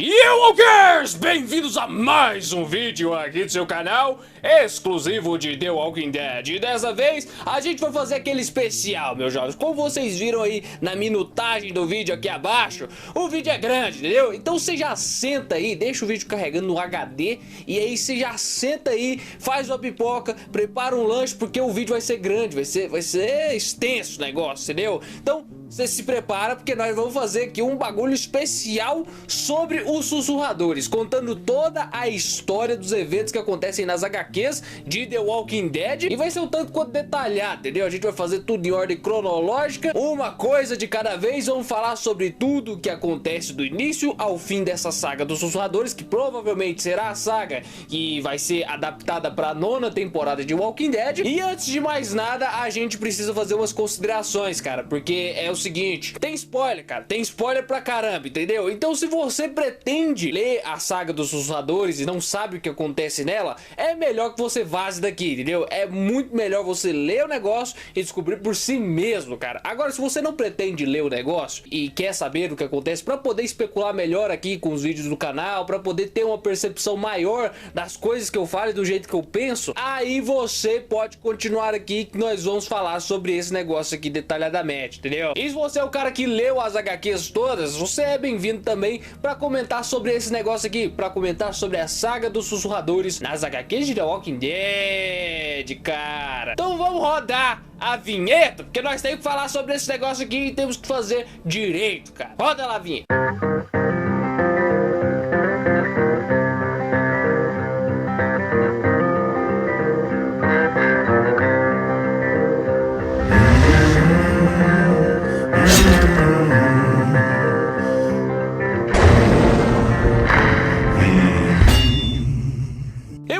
E eu, Walkers! Bem-vindos a mais um vídeo aqui do seu canal, exclusivo de The Walking Dead. E dessa vez, a gente vai fazer aquele especial, meus jovens. Como vocês viram aí na minutagem do vídeo aqui abaixo, o vídeo é grande, entendeu? Então você já senta aí, deixa o vídeo carregando no HD, e aí você já senta aí, faz uma pipoca, prepara um lanche, porque o vídeo vai ser grande, vai ser extenso o negócio, entendeu? Então, você se prepara, porque nós vamos fazer aqui um bagulho especial sobre os sussurradores, contando toda a história dos eventos que acontecem nas HQs de The Walking Dead. E vai ser um tanto quanto detalhado, entendeu? A gente vai fazer tudo em ordem cronológica, uma coisa de cada vez. Vamos falar sobre tudo que acontece do início ao fim dessa saga dos sussurradores, que provavelmente será a saga que vai ser adaptada para a 9ª temporada de Walking Dead. E antes de mais nada, a gente precisa fazer umas considerações, cara, porque é o seguinte, tem spoiler, cara, tem spoiler pra caramba, entendeu? Então se você pretende ler a saga dos sussurradores e não sabe o que acontece nela, é melhor que você vaze daqui, entendeu? É muito melhor você ler o negócio e descobrir por si mesmo, cara. Agora, se você não pretende ler o negócio e quer saber o que acontece pra poder especular melhor aqui com os vídeos do canal, pra poder ter uma percepção maior das coisas que eu falo e do jeito que eu penso, aí você pode continuar aqui que nós vamos falar sobre esse negócio aqui detalhadamente, entendeu? E se você é o cara que leu as HQs todas, você é bem-vindo também pra comentar sobre esse negócio aqui, pra comentar sobre a saga dos sussurradores nas HQs de The Walking Dead, cara. Então vamos rodar a vinheta, porque nós temos que falar sobre esse negócio aqui e temos que fazer direito, cara. Roda lá a vinheta.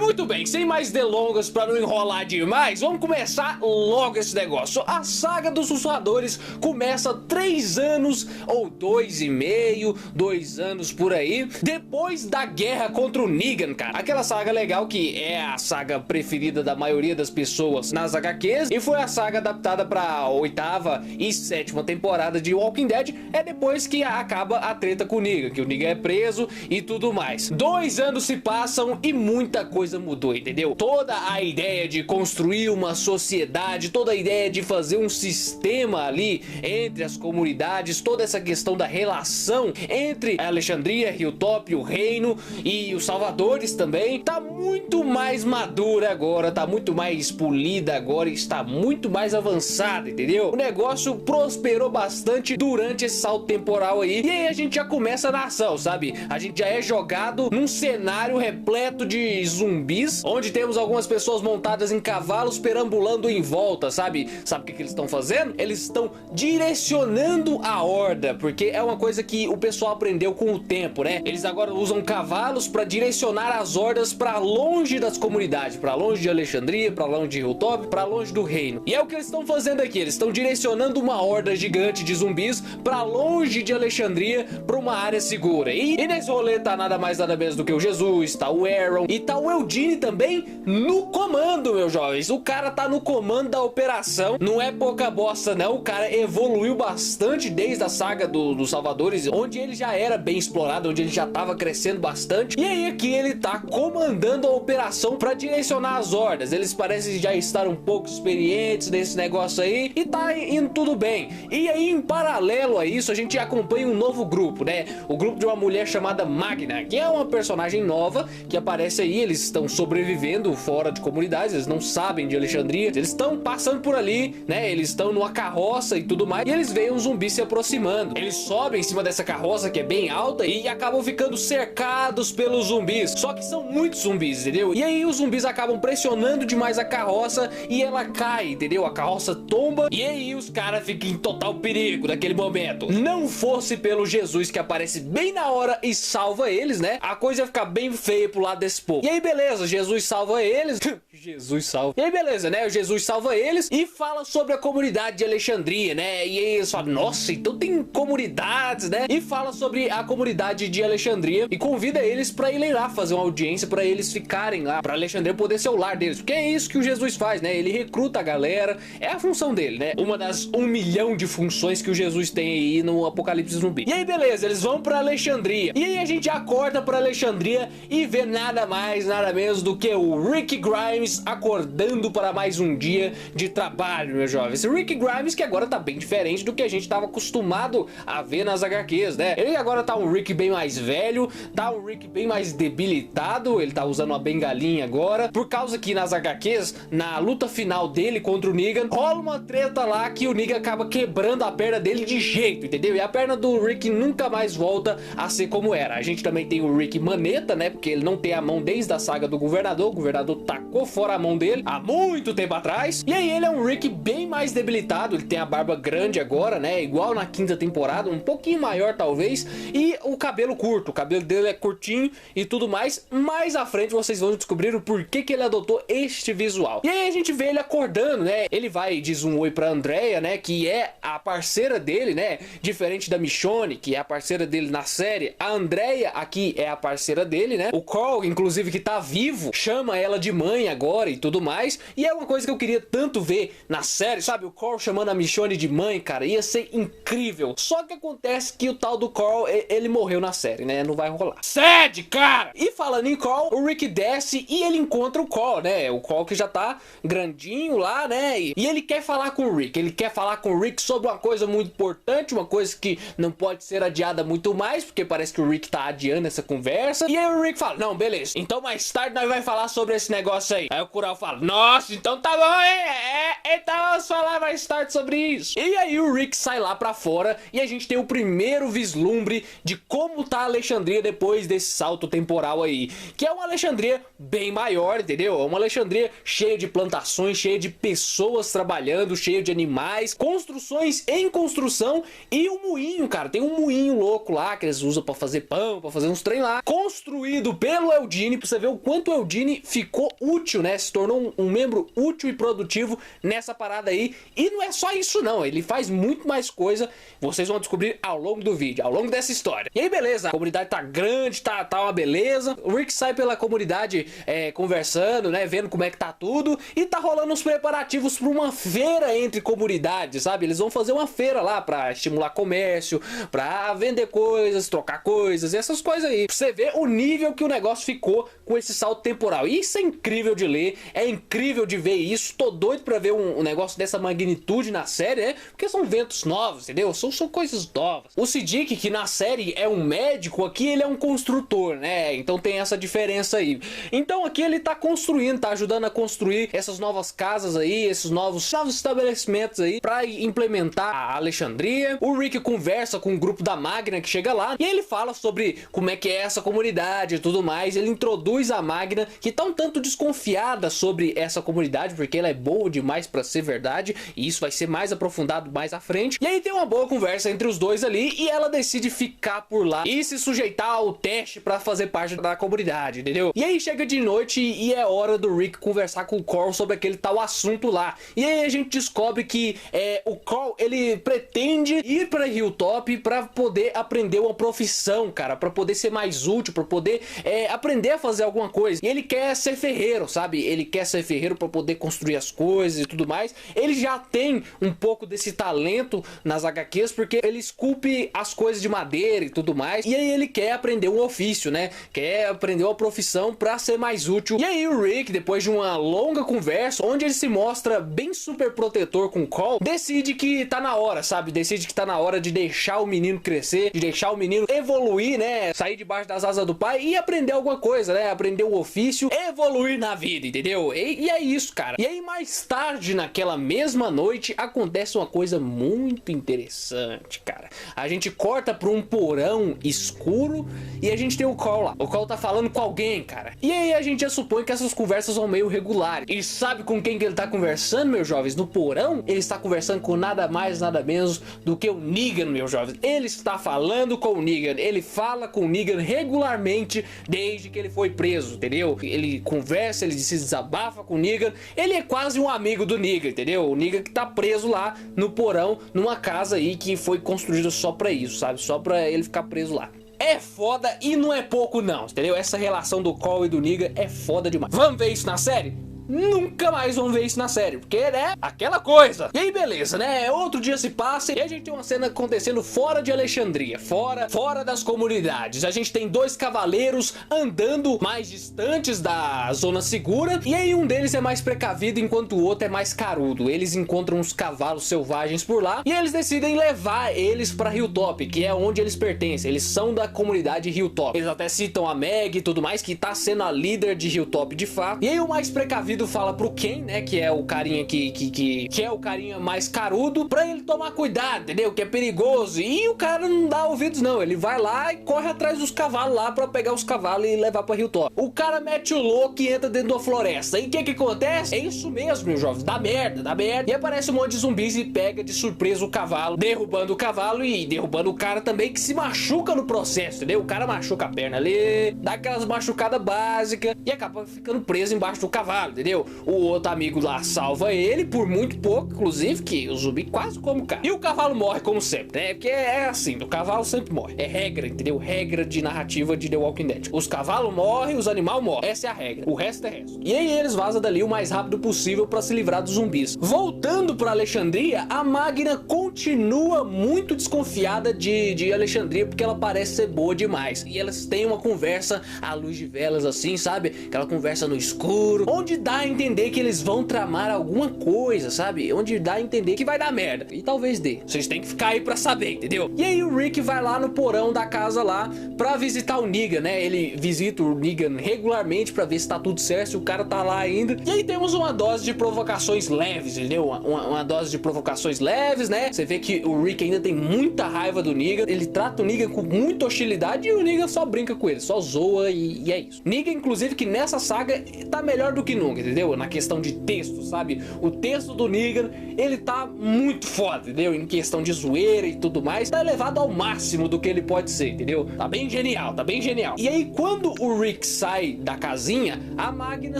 Muito bem, sem mais delongas, para não enrolar demais, vamos começar logo esse negócio. A saga dos sussurradores começa 3 anos ou 2,5, 2 anos por aí, depois da guerra contra o Negan, cara. Aquela saga legal que é a saga preferida da maioria das pessoas nas HQs e foi a saga adaptada para a 8ª e 7ª temporada de Walking Dead. É depois que acaba a treta com o Negan, que o Negan é preso e tudo mais. 2 anos se passam e muita coisa mudou, entendeu? Toda a ideia de construir uma sociedade, toda a ideia de fazer um sistema ali entre as comunidades, toda essa questão da relação entre a Alexandria, Hilltop, o Reino e os Salvadores também, tá muito mais madura agora, tá muito mais polida agora, está muito mais avançada, entendeu? O negócio prosperou bastante durante esse salto temporal aí, e aí a gente já começa a ação, sabe? A gente já é jogado num cenário repleto de zumbis, onde temos algumas pessoas montadas em cavalos perambulando em volta, sabe? Sabe o que eles estão fazendo? Eles estão direcionando a horda, porque é uma coisa que o pessoal aprendeu com o tempo, né? Eles agora usam cavalos para direcionar as hordas para longe das comunidades, para longe de Alexandria, para longe de Hilltop, para longe do reino. E é o que eles estão fazendo aqui, eles estão direcionando uma horda gigante de zumbis para longe de Alexandria, para uma área segura. E nesse rolê tá nada mais nada menos do que o Jesus, tá o Aaron e tá o Eugene também no comando, meus jovens. O cara tá no comando da operação. Não é pouca bosta não, o cara evoluiu bastante desde a saga dos Salvadores, onde ele já era bem explorado, onde ele já tava crescendo bastante. E aí aqui ele tá comandando a operação para direcionar as hordas. Eles parecem já estar um pouco experientes nesse negócio aí e tá indo tudo bem. E aí em paralelo a isso a gente acompanha um novo grupo, né? O grupo de uma mulher chamada Magna, que é uma personagem nova que aparece aí. Eles estão sobrevivendo fora de comunidades, eles não sabem de Alexandria, eles estão passando por ali, né? Eles estão numa carroça e tudo mais, e eles veem um zumbi se aproximando. Eles sobem em cima dessa carroça que é bem alta e acabam ficando cercados pelos zumbis. Só que são muitos zumbis, entendeu? E aí os zumbis acabam pressionando demais a carroça e ela cai, entendeu? A carroça tomba e aí os caras ficam em total perigo naquele momento. Não fosse pelo Jesus que aparece bem na hora e salva eles, né? A coisa ia ficar bem feia pro lado desse povo. E aí beleza, beleza, Jesus salva eles. Jesus salva. E aí beleza, né? Jesus salva eles e fala sobre a comunidade de Alexandria, né? E aí eles falam, nossa, então tem comunidades, né? E fala sobre a comunidade de Alexandria e convida eles pra irem lá fazer uma audiência, pra eles ficarem lá, pra Alexandria poder ser o lar deles. Porque é isso que o Jesus faz, né? Ele recruta a galera, é a função dele, né? Uma das 1 milhão de funções que o Jesus tem aí no Apocalipse Zumbi. E aí beleza, eles vão pra Alexandria. E aí a gente acorda pra Alexandria e vê nada mais, nada menos do que o Rick Grimes acordando para mais um dia de trabalho, meus jovens. Rick Grimes que agora tá bem diferente do que a gente tava acostumado a ver nas HQs, né? Ele agora tá um Rick bem mais velho, tá um Rick bem mais debilitado, ele tá usando uma bengalinha agora, por causa que nas HQs, na luta final dele contra o Negan, rola uma treta lá que o Negan acaba quebrando a perna dele de jeito, entendeu? E a perna do Rick nunca mais volta a ser como era. A gente também tem o Rick maneta, né? Porque ele não tem a mão desde a saga do governador, o governador tacou fora a mão dele há muito tempo atrás. E aí ele é um Rick bem mais debilitado, ele tem a barba grande agora, né? Igual na 5ª temporada, um pouquinho maior talvez, e o cabelo curto, o cabelo dele é curtinho e tudo mais. Mais à frente vocês vão descobrir o porquê que ele adotou este visual. E aí a gente vê ele acordando, né? Ele vai e diz um oi pra Andrea, né? Que é a parceira dele, né? Diferente da Michonne, que é a parceira dele na série, a Andrea aqui é a parceira dele, né? O Carl, inclusive, que tá vivo, chama ela de mãe agora e tudo mais. E é uma coisa que eu queria tanto ver na série, sabe? O Carl chamando a Michonne de mãe, cara, ia ser incrível. Só que acontece que o tal do Carl, ele morreu na série, né? Não vai rolar. Sede, cara! E falando em Carl, o Rick desce e ele encontra o Carl, né? O Carl que já tá grandinho lá, né? E ele quer falar com o Rick. Ele quer falar com o Rick sobre uma coisa muito importante, uma coisa que não pode ser adiada muito mais, porque parece que o Rick tá adiando essa conversa. E aí o Rick fala, não, beleza, então mais tarde nós vamos falar sobre esse negócio aí. Aí o Carl fala, nossa, então tá bom, hein? Então vamos falar mais tarde sobre isso. E aí o Rick sai lá pra fora e a gente tem o primeiro vislumbre de como tá a Alexandria depois desse salto temporal aí, que é uma Alexandria bem maior, entendeu? É uma Alexandria cheia de plantações, cheia de pessoas trabalhando, cheia de animais, construções em construção e um moinho, cara. Tem um moinho louco lá que eles usam pra fazer pão, pra fazer uns trem lá, construído pelo Eudine, pra você ver o quanto o Eudine ficou útil, né? Se tornou um membro útil e produtivo nessa parada aí. E não é só isso não, ele faz muito mais coisa, vocês vão descobrir ao longo do vídeo, ao longo dessa história. E aí beleza, a comunidade tá grande, tá uma beleza. O Rick sai pela comunidade conversando, né, vendo como é que tá tudo, e tá rolando os preparativos pra uma feira entre comunidades, sabe? Eles vão fazer uma feira lá pra estimular comércio, pra vender coisas, trocar coisas, essas coisas aí. Pra você ver o nível que o negócio ficou com esse salto temporal. E isso é incrível de ler, é incrível de ver isso. Tô doido pra ver um negócio dessa magnitude na série, né? Porque são ventos novos, entendeu? São coisas novas. O Siddiq, que na série é um médico, aqui ele é um construtor, né? Então tem essa diferença aí. Então aqui ele tá construindo, tá ajudando a construir essas novas casas aí, esses novos estabelecimentos aí pra implementar a Alexandria. O Rick conversa com o grupo da Magna que chega lá e ele fala sobre como é que é essa comunidade e tudo mais. Ele introduz a Magna, que tá um tanto desconfiada sobre essa comunidade, porque ela é boa demais pra ser verdade, e isso vai ser mais aprofundado mais à frente. E aí tem uma boa conversa entre os dois ali e ela decide ficar por lá e se sujeitar ao teste pra fazer parte da comunidade, entendeu? E aí chega de noite e é hora do Rick conversar com o Carl sobre aquele tal assunto lá. E aí a gente descobre que o Carl, ele pretende ir pra Hilltop pra poder aprender uma profissão, cara, pra poder ser mais útil, pra poder aprender a fazer alguma coisa. E ele quer ser ferreiro, sabe? Ele quer ser ferreiro pra poder construir as coisas e tudo mais. Ele já tem um pouco desse talento nas HQs, porque ele esculpe as coisas de madeira e tudo mais. E aí ele quer aprender um ofício, né? Quer aprender uma profissão pra ser mais útil. E aí o Rick, depois de uma longa conversa, onde ele se mostra bem super protetor com o Carl, decide que tá na hora, sabe? Decide que tá na hora de deixar o menino crescer, de deixar o menino evoluir, né? Sair debaixo das asas do pai e aprender alguma coisa, né? Aprender um ofício, evoluir na vida, entendeu? E é isso, cara. E aí mais tarde, naquela mesma noite, acontece uma coisa muito interessante, cara. A gente corta pra um porão escuro e a gente tem o Carl lá. O Carl tá falando com alguém, cara. E aí a gente já supõe que essas conversas são meio regulares. E sabe com quem que ele tá conversando, meus jovens? No porão, ele está conversando com nada mais, nada menos do que o Negan, meus jovens. Ele está falando com o Negan. Ele fala com o Negan regularmente regularmente desde que ele foi preso, entendeu? Ele conversa, ele se desabafa com o Negan, ele é quase um amigo do Negan, entendeu? O Negan que tá preso lá no porão, numa casa aí que foi construída só pra isso, sabe? Só pra ele ficar preso lá. É foda e não é pouco não, entendeu? Essa relação do Cole e do Negan é foda demais. Vamos ver isso na série? Nunca mais vamos ver isso na série, porque é aquela coisa. E aí beleza, né? Outro dia se passa e a gente tem uma cena acontecendo fora de Alexandria, fora das comunidades. A gente tem dois cavaleiros andando mais distantes da zona segura, e aí um deles é mais precavido enquanto o outro é mais carudo. Eles encontram uns cavalos selvagens por lá e eles decidem levar eles pra Hilltop, que é onde eles pertencem. Eles são da comunidade Hilltop. Eles até citam a Meg e tudo mais, que tá sendo a líder de Hilltop de fato. E aí o mais precavido fala pro Ken, né, que é o carinha que é o carinha mais carudo, pra ele tomar cuidado, entendeu? Que é perigoso. E o cara não dá ouvidos não, ele vai lá e corre atrás dos cavalos lá pra pegar os cavalos e levar pra Hilltop. O cara mete o louco e entra dentro da floresta. E o que acontece? É isso mesmo, meus jovens, dá merda. E aparece um monte de zumbis e pega de surpresa o cavalo, derrubando o cavalo e derrubando o cara também, que se machuca no processo, entendeu? O cara machuca a perna ali, dá aquelas machucadas básicas e acaba ficando preso embaixo do cavalo, entendeu? O outro amigo lá salva ele, por muito pouco, inclusive, que o zumbi quase come o cara. E o cavalo morre como sempre, né? Porque é assim, o cavalo sempre morre. É regra, entendeu? Regra de narrativa de The Walking Dead. Os cavalos morrem, os animais morrem. Essa é a regra. O resto é resto. E aí eles vazam dali o mais rápido possível pra se livrar dos zumbis. Voltando pra Alexandria, a Magna continua muito desconfiada de Alexandria, porque ela parece ser boa demais. E elas têm uma conversa à luz de velas assim, sabe? Aquela conversa no escuro, onde dá a entender que eles vão tramar alguma coisa, sabe? Onde dá a entender que vai dar merda. E talvez dê. Vocês têm que ficar aí pra saber, entendeu? E aí o Rick vai lá no porão da casa lá pra visitar o Negan, né? Ele visita o Negan regularmente pra ver se tá tudo certo, se o cara tá lá ainda. E aí temos uma dose de provocações leves, entendeu? Uma dose de provocações leves, né? Você vê que o Rick ainda tem muita raiva do Negan. Ele trata o Negan com muita hostilidade e o Negan só brinca com ele, só zoa e é isso. Negan, inclusive, que nessa saga tá melhor do que nunca, entendeu? Na questão de texto, sabe? O texto do Negan, ele tá muito foda, entendeu? Em questão de zoeira e tudo mais, tá elevado ao máximo do que ele pode ser, entendeu? Tá bem genial, tá bem genial. E aí, quando o Rick sai da casinha, a Magna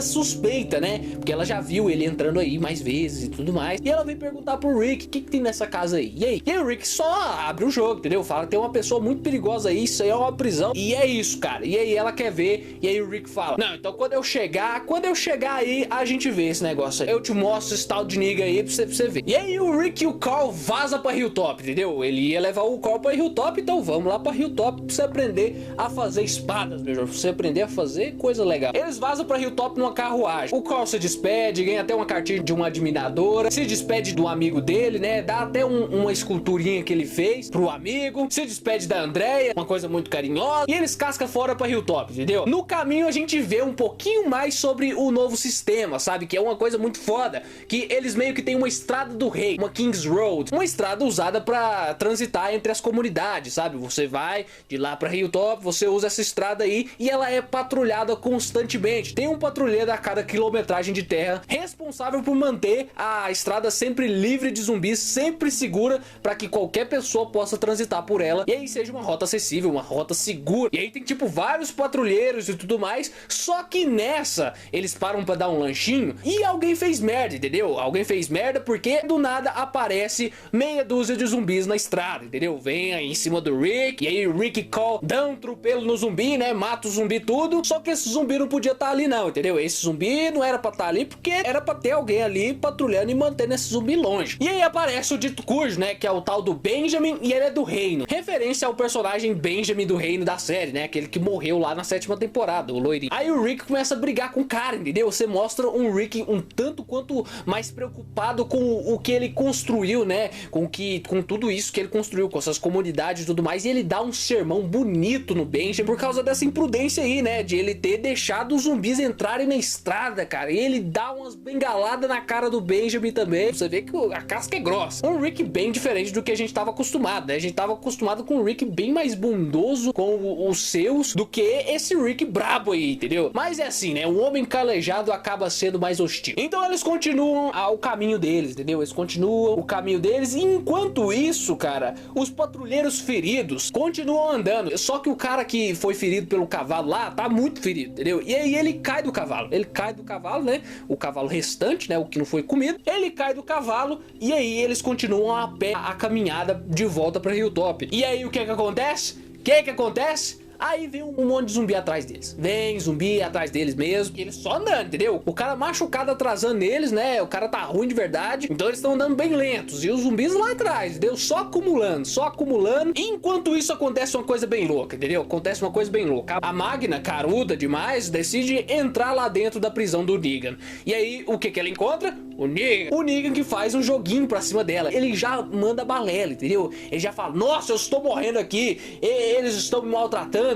suspeita, né? Porque ela já viu ele entrando aí mais vezes e tudo mais. E ela vem perguntar pro Rick, o que tem nessa casa aí? E aí o Rick só abre o jogo, entendeu? Fala que tem uma pessoa muito perigosa aí, isso aí é uma prisão. E é isso, cara. E aí ela quer ver, e aí o Rick fala, não, então quando eu chegar aí, a gente vê esse negócio aí. Eu te mostro esse tal de Negan aí pra você ver. E aí o Rick e o Carl vaza pra Hilltop, entendeu? Ele ia levar o Carl pra Hilltop, então vamos lá pra Hilltop pra você aprender a fazer espadas, meu jovem. Pra você aprender a fazer coisa legal. Eles vazam pra Hilltop numa carruagem. O Carl se despede, ganha até uma cartinha de uma admiradora, se despede do amigo dele, né? Dá até uma esculturinha que ele fez pro amigo, se despede da Andrea, uma coisa muito carinhosa, e eles cascam fora pra Hilltop, entendeu? No caminho a gente vê um pouquinho mais sobre o novo sistema, sabe? Que é uma coisa muito foda, que eles meio que tem uma estrada do rei, uma King's Road, uma estrada usada pra transitar entre as comunidades, sabe? Você vai de lá pra Hilltop, você usa essa estrada aí e ela é patrulhada constantemente. Tem um patrulheiro a cada quilometragem de terra responsável por manter a estrada sempre livre de zumbis, sempre segura, pra que qualquer pessoa possa transitar por ela e aí seja uma rota acessível, uma rota segura. E aí tem tipo vários patrulheiros e tudo mais, só que nessa eles param pra dar um lanchinho e alguém fez merda, entendeu? Alguém fez merda porque do nada aparece meia dúzia de zumbis na estrada, entendeu? Vem aí em cima do Rick, e aí o Rick e Cole dão um tropelo no zumbi, né? Mata o zumbi tudo, só que esse zumbi não podia estar ali não, entendeu? Esse zumbi não era pra estar ali porque era pra ter alguém ali patrulhando e mantendo esse zumbi longe. E aí aparece o dito cujo, né? Que é o tal do Benjamin e ele é do reino. Referência ao personagem Benjamin do reino da série, né? Aquele que morreu lá na 7ª temporada, o loirinho. Aí o Rick começa a brigar com o cara, entendeu? Você mostra um Rick um tanto quanto mais preocupado com o que ele construiu, né? Com tudo isso que ele construiu, com essas comunidades e tudo mais. E ele dá um sermão bonito no Benjamin por causa dessa imprudência aí, né? De ele ter deixado os zumbis entrarem na estrada, cara. E ele dá umas bengaladas na cara do Benjamin também. Você vê que a casca é grossa. Um Rick bem diferente do que a gente tava acostumado, né? A gente tava acostumado com um Rick bem mais bondoso com os seus do que esse Rick brabo aí, entendeu? Mas é assim, né? Um homem calejado acaba acaba sendo mais hostil. Então eles continuam o caminho deles, entendeu? Eles continuam o caminho deles, e enquanto isso, cara, os patrulheiros feridos continuam andando. Só que o cara que foi ferido pelo cavalo lá tá muito ferido, entendeu? E aí ele cai do cavalo. Ele cai do cavalo, né? O cavalo restante, né? O que não foi comido. Ele cai do cavalo e aí eles continuam a pé a caminhada de volta pra Hilltop. E aí o que acontece? O que acontece? Aí vem um monte de zumbi atrás deles. Vem zumbi atrás deles mesmo. E eles só andando, entendeu? O cara machucado atrasando eles, né? O cara tá ruim de verdade. Então eles estão andando bem lentos. E os zumbis lá atrás, entendeu? Só acumulando, só acumulando. E enquanto isso acontece uma coisa bem louca, entendeu? Acontece uma coisa bem louca. A Magna, caruda demais, decide entrar lá dentro da prisão do Negan. E aí, o que ela encontra? O Negan. O Negan que faz um joguinho pra cima dela. Ele já manda balela, entendeu? Ele já fala, nossa, eu estou morrendo aqui. Eles estão me maltratando.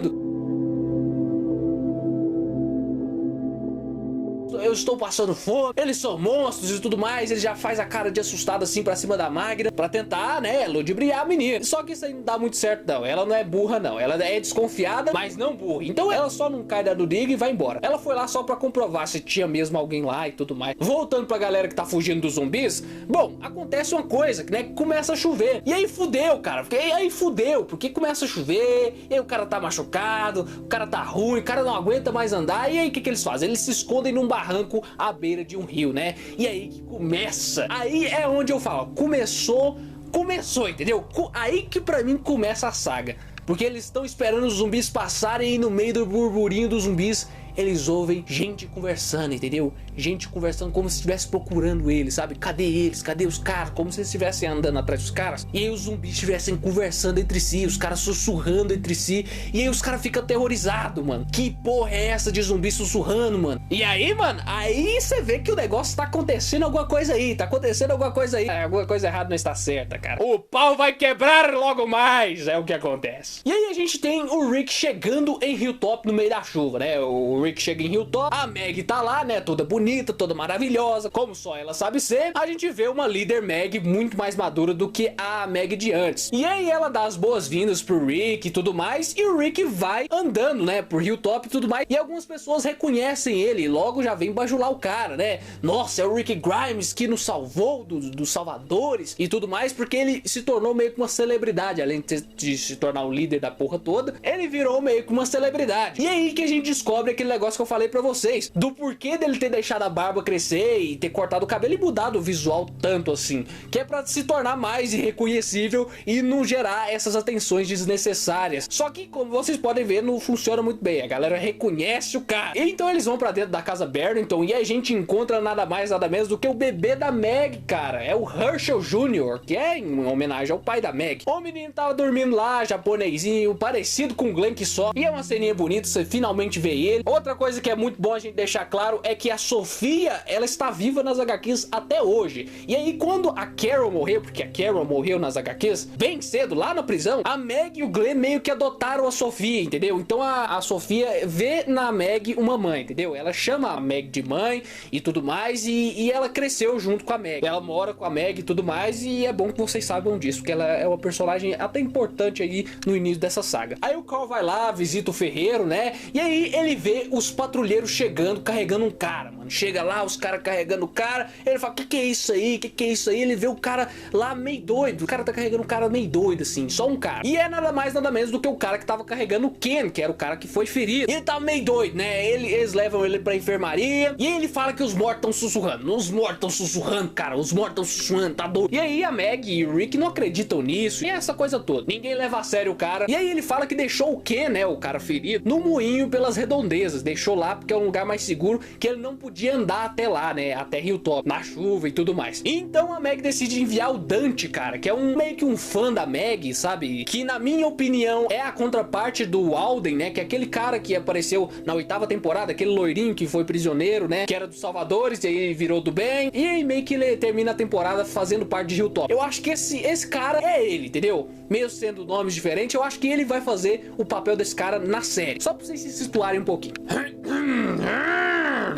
Eu estou passando fome, eles são monstros e tudo mais. Ele já faz a cara de assustado assim pra cima da Magna, pra tentar, né, ludibriar a menina. Só que isso aí não dá muito certo não. Ela não é burra não, ela é desconfiada, mas não burra. Então ela só não cai da do Negan e vai embora. Ela foi lá só pra comprovar se tinha mesmo alguém lá e tudo mais. Voltando pra galera que tá fugindo dos zumbis, bom, acontece uma coisa, né, que começa a chover. E aí fudeu, cara, porque começa a chover, e aí o cara tá machucado, o cara tá ruim, o cara não aguenta mais andar. E aí o que eles fazem? Eles se escondem num barranco à beira de um rio, né? E aí que começa. Aí é onde eu falo, começou, entendeu? Aí que pra mim começa a saga. Porque eles estão esperando os zumbis passarem e no meio do burburinho dos zumbis eles ouvem gente conversando, entendeu? Gente conversando como se estivesse procurando eles, sabe? Cadê eles? Cadê os caras? Como se eles estivessem andando atrás dos caras. E aí os zumbis estivessem conversando entre si, os caras sussurrando entre si. E aí os caras ficam aterrorizados, mano. Que porra é essa de zumbi sussurrando, mano? E aí, mano, aí você vê que o negócio tá acontecendo alguma coisa aí. Tá acontecendo alguma coisa aí. Alguma coisa errada não está certa, cara. O pau vai quebrar logo mais, é o que acontece. E aí a gente tem o Rick chegando em Hilltop no meio da chuva, né? O Rick chega em Hilltop, a Meg tá lá, né, toda bonita, toda maravilhosa, como só ela sabe ser. A gente vê uma líder Meg muito mais madura do que a Meg de antes. E aí ela dá as boas-vindas pro Rick e tudo mais, e o Rick vai andando, né, por Hilltop e tudo mais, e algumas pessoas reconhecem ele, e logo já vem bajular o cara, né? Nossa, é o Rick Grimes que nos salvou dos salvadores e tudo mais, porque ele se tornou meio que uma celebridade, além de se tornar o líder da porra toda, ele virou meio que uma celebridade. E aí que a gente descobre aquele negócio que eu falei pra vocês, do porquê dele ter deixado a barba crescer e ter cortado o cabelo e mudado o visual tanto assim, que é pra se tornar mais irreconhecível e não gerar essas atenções desnecessárias. Só que, como vocês podem ver, não funciona muito bem, a galera reconhece o cara. E então eles vão pra dentro da casa Barrington e a gente encontra nada mais, nada menos do que o bebê da Meg, cara. É o Herschel Jr., que é em homenagem ao pai da Meg. O menino tava dormindo lá, japonesinho, parecido com o Glenn que só, e é uma ceninha bonita, você finalmente vê ele. Outra coisa que é muito bom a gente deixar claro é que a Sofia, ela está viva nas HQs até hoje. E aí quando a Carol morreu, porque a Carol morreu nas HQs bem cedo, lá na prisão, a Meg e o Glenn meio que adotaram a Sofia, entendeu? Então a Sofia vê na Meg uma mãe, entendeu? Ela chama a Meg de mãe e tudo mais, e ela cresceu junto com a Meg. Ela mora com a Meg e tudo mais, e é bom que vocês saibam disso, porque ela é uma personagem até importante aí no início dessa saga. Aí o Carl vai lá, visita o ferreiro, né? E aí ele vê os patrulheiros chegando, carregando um cara, mano. Chega lá, os caras carregando o cara, ele fala, que é isso aí? Que é isso aí? Ele vê o cara lá meio doido, o cara tá carregando um cara meio doido, assim, só um cara. E é nada mais, nada menos do que o cara que tava carregando o Ken, que era o cara que foi ferido. E ele tava meio doido, né? Eles levam ele pra enfermaria, e ele fala que os mortos estão sussurrando. Os mortos estão sussurrando, cara, os mortos estão sussurrando, tá doido. E aí a Meg e o Rick não acreditam nisso, e essa coisa toda. Ninguém leva a sério o cara. E aí ele fala que deixou o Ken, né, o cara ferido, no moinho pelas redondezas. Deixou lá porque é um lugar mais seguro, que ele não podia andar até lá, né, até Hilltop, na chuva e tudo mais. Então a Meg decide enviar o Dante, cara, que é meio que um fã da Meg, sabe? Que na minha opinião é a contraparte do Alden, né, que é aquele cara que apareceu na 8ª temporada, aquele loirinho que foi prisioneiro, né, que era dos Salvadores e aí virou do bem. E aí meio que ele termina a temporada fazendo parte de Hilltop. Eu acho que esse cara é ele, entendeu? Mesmo sendo nomes diferentes, eu acho que ele vai fazer o papel desse cara na série. Só pra vocês se situarem um pouquinho.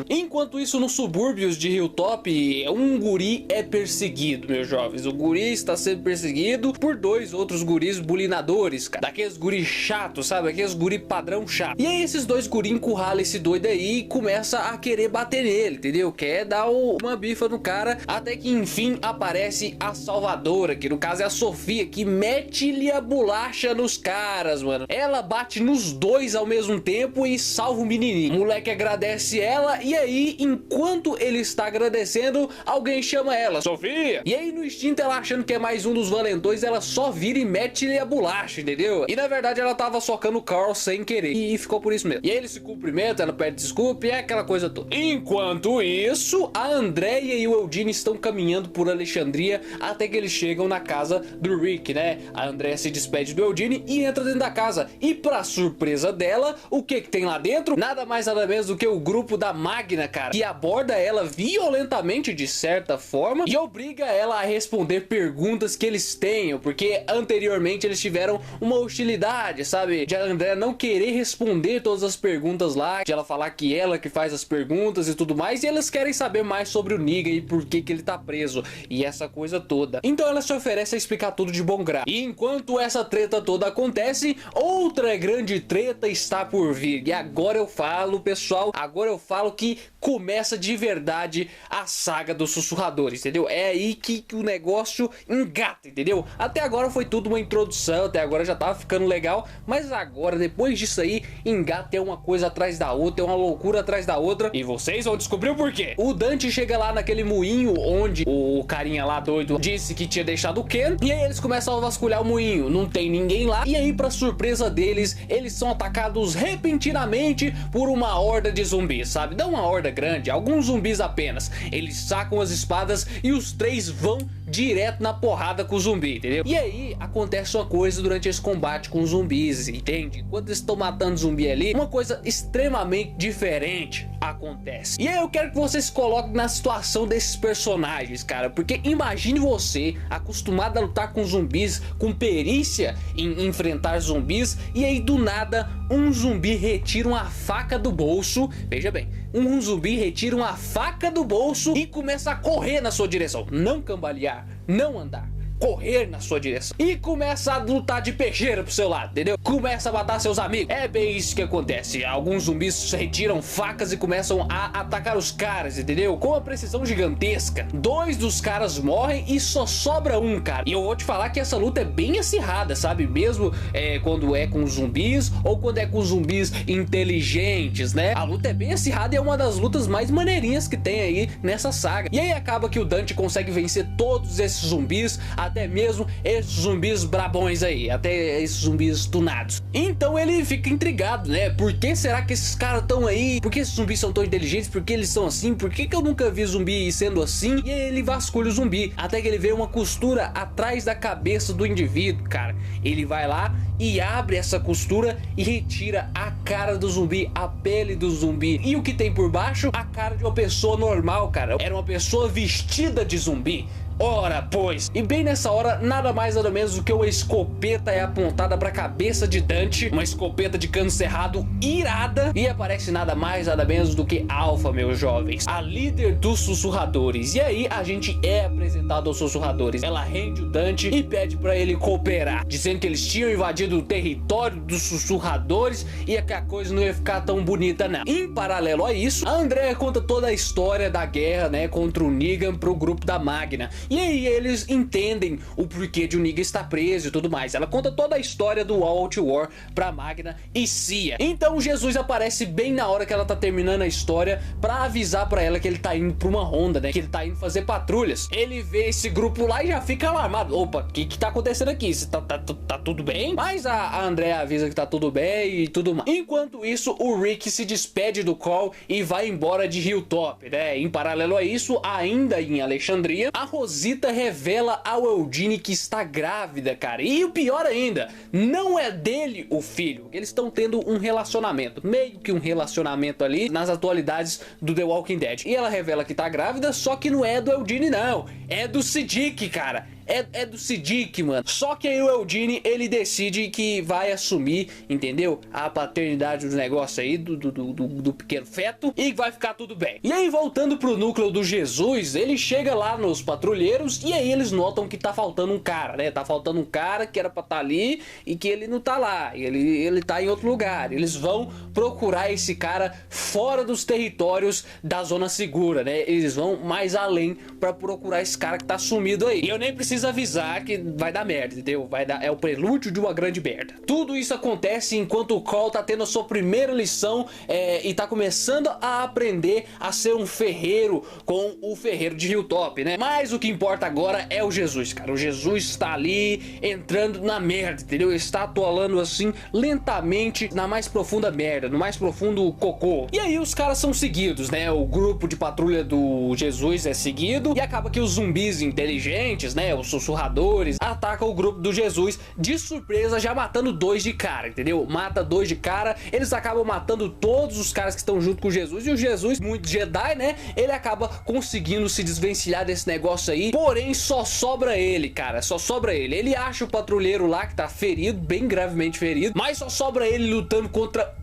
Enquanto isso, nos subúrbios de Hilltop, um guri é perseguido, meus jovens. O guri está sendo perseguido por dois outros guris bulinadores, cara. Daqueles guri chatos, sabe? Aqueles guri padrão chato. E aí esses dois guri encurralam esse doido aí e começa a querer bater nele, entendeu? Quer dar uma bifa no cara, até que enfim aparece a salvadora, que no caso é a Sofia, que mete-lhe a bolacha nos caras, mano. Ela bate nos dois ao mesmo tempo e salva o menininho. O moleque agradece ela e aí, enquanto ele está agradecendo, alguém chama ela, Sofia. E aí no instinto, ela achando que é mais um dos valentões, ela só vira e mete-lhe a bolacha, entendeu? E na verdade ela tava socando o Carl sem querer e ficou por isso mesmo. E aí eles se cumprimentam, ela pede desculpa e é aquela coisa toda. Enquanto isso, a Andrea e o Eugene estão caminhando por Alexandria até que eles chegam na casa do Rick, né? A Andrea se despede do Eugene e entra dentro da casa. E pra surpresa dela, o que tem lá dentro? Nada mais nada menos do que o grupo da Magna, cara, que aborda ela violentamente de certa forma e obriga ela a responder perguntas que eles tenham, porque anteriormente eles tiveram uma hostilidade, sabe? De a Andrea não querer responder todas as perguntas lá, de ela falar que ela que faz as perguntas e tudo mais, e elas querem saber mais sobre o Negan e por que ele tá preso e essa coisa toda. Então ela se oferece a explicar tudo de bom grado. E enquanto essa treta toda acontece, outra grande treta está por vir. E agora eu falo, pessoal, agora eu falo que começa de verdade a saga dos sussurradores, entendeu? É aí que o negócio engata, entendeu? Até agora foi tudo uma introdução, até agora já tava ficando legal, mas agora, depois disso aí, engata é uma coisa atrás da outra, é uma loucura atrás da outra, e vocês vão descobrir o porquê. O Dante chega lá naquele moinho onde o carinha lá doido disse que tinha deixado o Ken, e aí eles começam a vasculhar o moinho, não tem ninguém lá, e aí pra surpresa deles, eles são atacados repentinamente por uma horda de zumbis, sabe? Não uma horda grande, alguns zumbis apenas. Eles sacam as espadas e os três vão direto na porrada com o zumbi, entendeu? E aí acontece uma coisa durante esse combate com os zumbis, entende? Quando eles estão matando zumbi ali, uma coisa extremamente diferente acontece. E aí eu quero que você se coloque na situação desses personagens, cara, porque imagine você acostumado a lutar com zumbis, com perícia em enfrentar zumbis, e aí do nada um zumbi retira uma faca do bolso, veja bem, um zumbi retira uma faca do bolso e começa a correr na sua direção, não cambalear, não andar, correr na sua direção e começa a lutar de peixeira pro seu lado, entendeu? Começa a matar seus amigos. É bem isso que acontece. Alguns zumbis retiram facas e começam a atacar os caras, entendeu? Com uma precisão gigantesca. Dois dos caras morrem e só sobra um, cara. E eu vou te falar que essa luta é bem acirrada, sabe? Mesmo quando é com zumbis ou quando é com zumbis inteligentes, né? A luta é bem acirrada e é uma das lutas mais maneirinhas que tem aí nessa saga. E aí acaba que o Dante consegue vencer todos esses zumbis, até mesmo esses zumbis brabões aí, até esses zumbis tunados. Então ele fica intrigado, né? Por que será que esses caras estão aí? Por que esses zumbis são tão inteligentes? Por que eles são assim? Por que eu nunca vi zumbi sendo assim? E aí ele vasculha o zumbi, até que ele vê uma costura atrás da cabeça do indivíduo, cara. Ele vai lá e abre essa costura e retira a cara do zumbi, a pele do zumbi. E o que tem por baixo? A cara de uma pessoa normal, cara. Era uma pessoa vestida de zumbi. Ora, pois, e bem nessa hora, nada mais nada menos do que uma escopeta é apontada pra cabeça de Dante, uma escopeta de cano cerrado irada, e aparece nada mais nada menos do que Alpha, meus jovens, a líder dos sussurradores. E aí a gente é apresentado aos sussurradores. Ela rende o Dante e pede pra ele cooperar, dizendo que eles tinham invadido o território dos sussurradores e que a coisa não ia ficar tão bonita não. Em paralelo a isso, a Andrea conta toda a história da guerra, né, contra o Negan pro grupo da Magna. E aí eles entendem o porquê de o Negan estar preso e tudo mais. Ela conta toda a história do All Out War pra Magna e Cia. Então Jesus aparece bem na hora que ela tá terminando a história pra avisar pra ela que ele tá indo pra uma ronda, né? Que ele tá indo fazer patrulhas. Ele vê esse grupo lá e já fica alarmado. Opa, o que tá acontecendo aqui? Tá tudo bem? Mas a Andrea avisa que tá tudo bem e tudo mais. Enquanto isso, o Rick se despede do Call e vai embora de Hilltop, né? Em paralelo a isso, ainda em Alexandria, a Rosita revela ao Eugene que está grávida, cara. E o pior ainda, não é dele o filho. Eles estão tendo um relacionamento, meio que um relacionamento ali nas atualidades do The Walking Dead. E ela revela que tá grávida, só que não é do Eugene não, é do Siddiq, cara. é do Siddiq, mano. Só que aí o Eugene, ele decide que vai assumir, entendeu? A paternidade do negócio aí, do pequeno feto, e vai ficar tudo bem. E aí, voltando pro núcleo do Jesus, ele chega lá nos patrulheiros, e aí eles notam que tá faltando um cara, né? Tá faltando um cara que era pra estar ali, e que ele não tá lá, ele tá em outro lugar. Eles vão procurar esse cara fora dos territórios da zona segura, né? Eles vão mais além pra procurar esse cara que tá sumido aí. E eu nem preciso avisar que vai dar merda, entendeu? É o prelúdio de uma grande merda. Tudo isso acontece enquanto o Carl tá tendo a sua primeira lição e tá começando a aprender a ser um ferreiro com o ferreiro de Hilltop, né? Mas o que importa agora é o Jesus, cara. O Jesus está ali entrando na merda, entendeu? Está atolando assim lentamente na mais profunda merda, no mais profundo cocô. E aí os caras são seguidos, né? O grupo de patrulha do Jesus é seguido e acaba que os zumbis inteligentes, né? Os sussurradores atacam o grupo do Jesus de surpresa, já matando 2 de cara, entendeu? Mata 2 de cara, eles acabam matando todos os caras que estão junto com o Jesus, e o Jesus, muito Jedi, né? Ele acaba conseguindo se desvencilhar desse negócio aí, porém só sobra ele, cara, só sobra ele. Ele acha o patrulheiro lá que tá ferido, bem gravemente ferido, mas só sobra ele lutando contra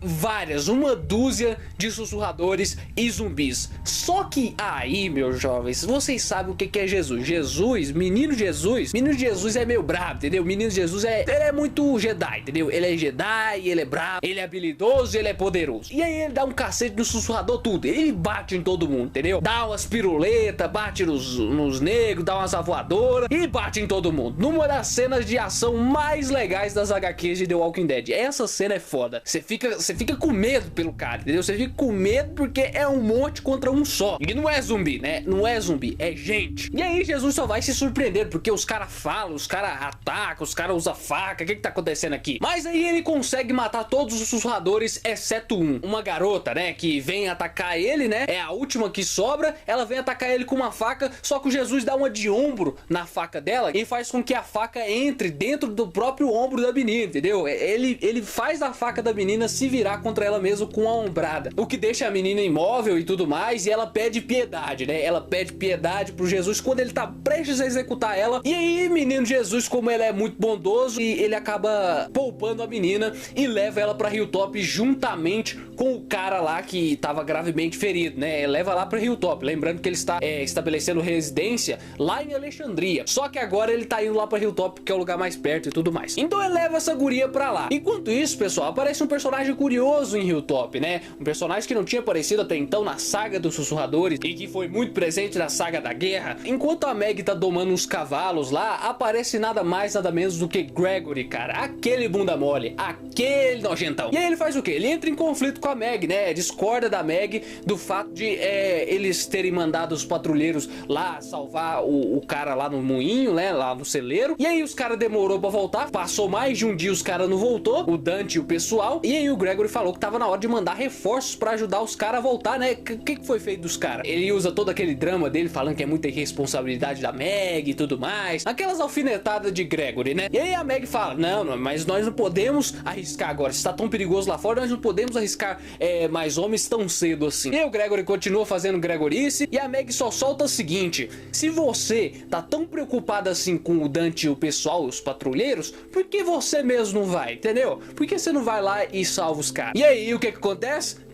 uma dúzia de sussurradores e zumbis. Só que aí, meus jovens, vocês sabem o que é Jesus. Menino Jesus é meio brabo, entendeu? Menino Jesus ele é muito Jedi, entendeu? Ele é Jedi, ele é brabo, ele é habilidoso, ele é poderoso. E aí ele dá um cacete no sussurrador tudo, ele bate em todo mundo, entendeu? Dá umas piruletas, bate nos negros, dá umas avoadoras e bate em todo mundo. Numa das cenas de ação mais legais das HQs de The Walking Dead. Essa cena é foda. Você fica com medo pelo cara, entendeu? Você fica com medo porque é um monte contra um só. E não é zumbi, né? Não é zumbi, é gente. E aí Jesus só vai se surpreender porque os caras falam, os caras atacam, os caras usam faca. O que tá acontecendo aqui? Mas aí ele consegue matar todos os sussurradores, exceto uma garota, né? Que vem atacar ele, né? É a última que sobra. Ela vem atacar ele com uma faca, só que o Jesus dá uma de ombro na faca dela e faz com que a faca entre dentro do próprio ombro da menina, entendeu? Ele faz a faca da menina se virar contra ela mesmo com a ombrada, o que deixa a menina imóvel e tudo mais, e ela pede piedade, né? Ela pede piedade pro Jesus quando ele tá prestes a executar ela. E aí, menino Jesus, como ele é muito bondoso, e ele acaba poupando a menina e leva ela pra Hilltop juntamente com o cara lá que tava gravemente ferido, né? Leva lá pra Hilltop, lembrando que ele está estabelecendo residência lá em Alexandria, só que agora ele tá indo lá pra Hilltop, que é o lugar mais perto e tudo mais. Então ele leva essa guria pra lá. Enquanto isso, pessoal, aparece um personagem curioso em Hilltop, né? Um personagem que não tinha aparecido até então na saga dos sussurradores e que foi muito presente na saga da guerra. Enquanto a Meg tá domando uns cavalos lá, aparece nada mais, nada menos do que Gregory, cara. Aquele bunda mole, aquele nojentão. E aí ele faz o quê? Ele entra em conflito com a Meg, né? Discorda da Meg do fato de eles terem mandado os patrulheiros lá salvar o cara lá no moinho, né? Lá no celeiro. E aí os caras demorou pra voltar. Passou mais de um dia, os caras não voltou. O Dante e o pessoal. E aí o Gregory falou que tava na hora de mandar reforços pra ajudar os caras a voltar, né? O que foi feito dos caras? Ele usa todo aquele drama dele falando que é muita irresponsabilidade da Meg e tudo mais. Aquelas alfinetadas de Gregory, né? E aí a Meg fala, não, mas nós não podemos arriscar agora. Se tá tão perigoso lá fora, nós não podemos arriscar mais homens tão cedo assim. E aí o Gregory continua fazendo gregorice e a Meg só solta o seguinte: se você tá tão preocupado assim com o Dante e o pessoal, os patrulheiros, por que você mesmo não vai, entendeu? Por que você não vai lá e salva os caras? E aí o que acontece?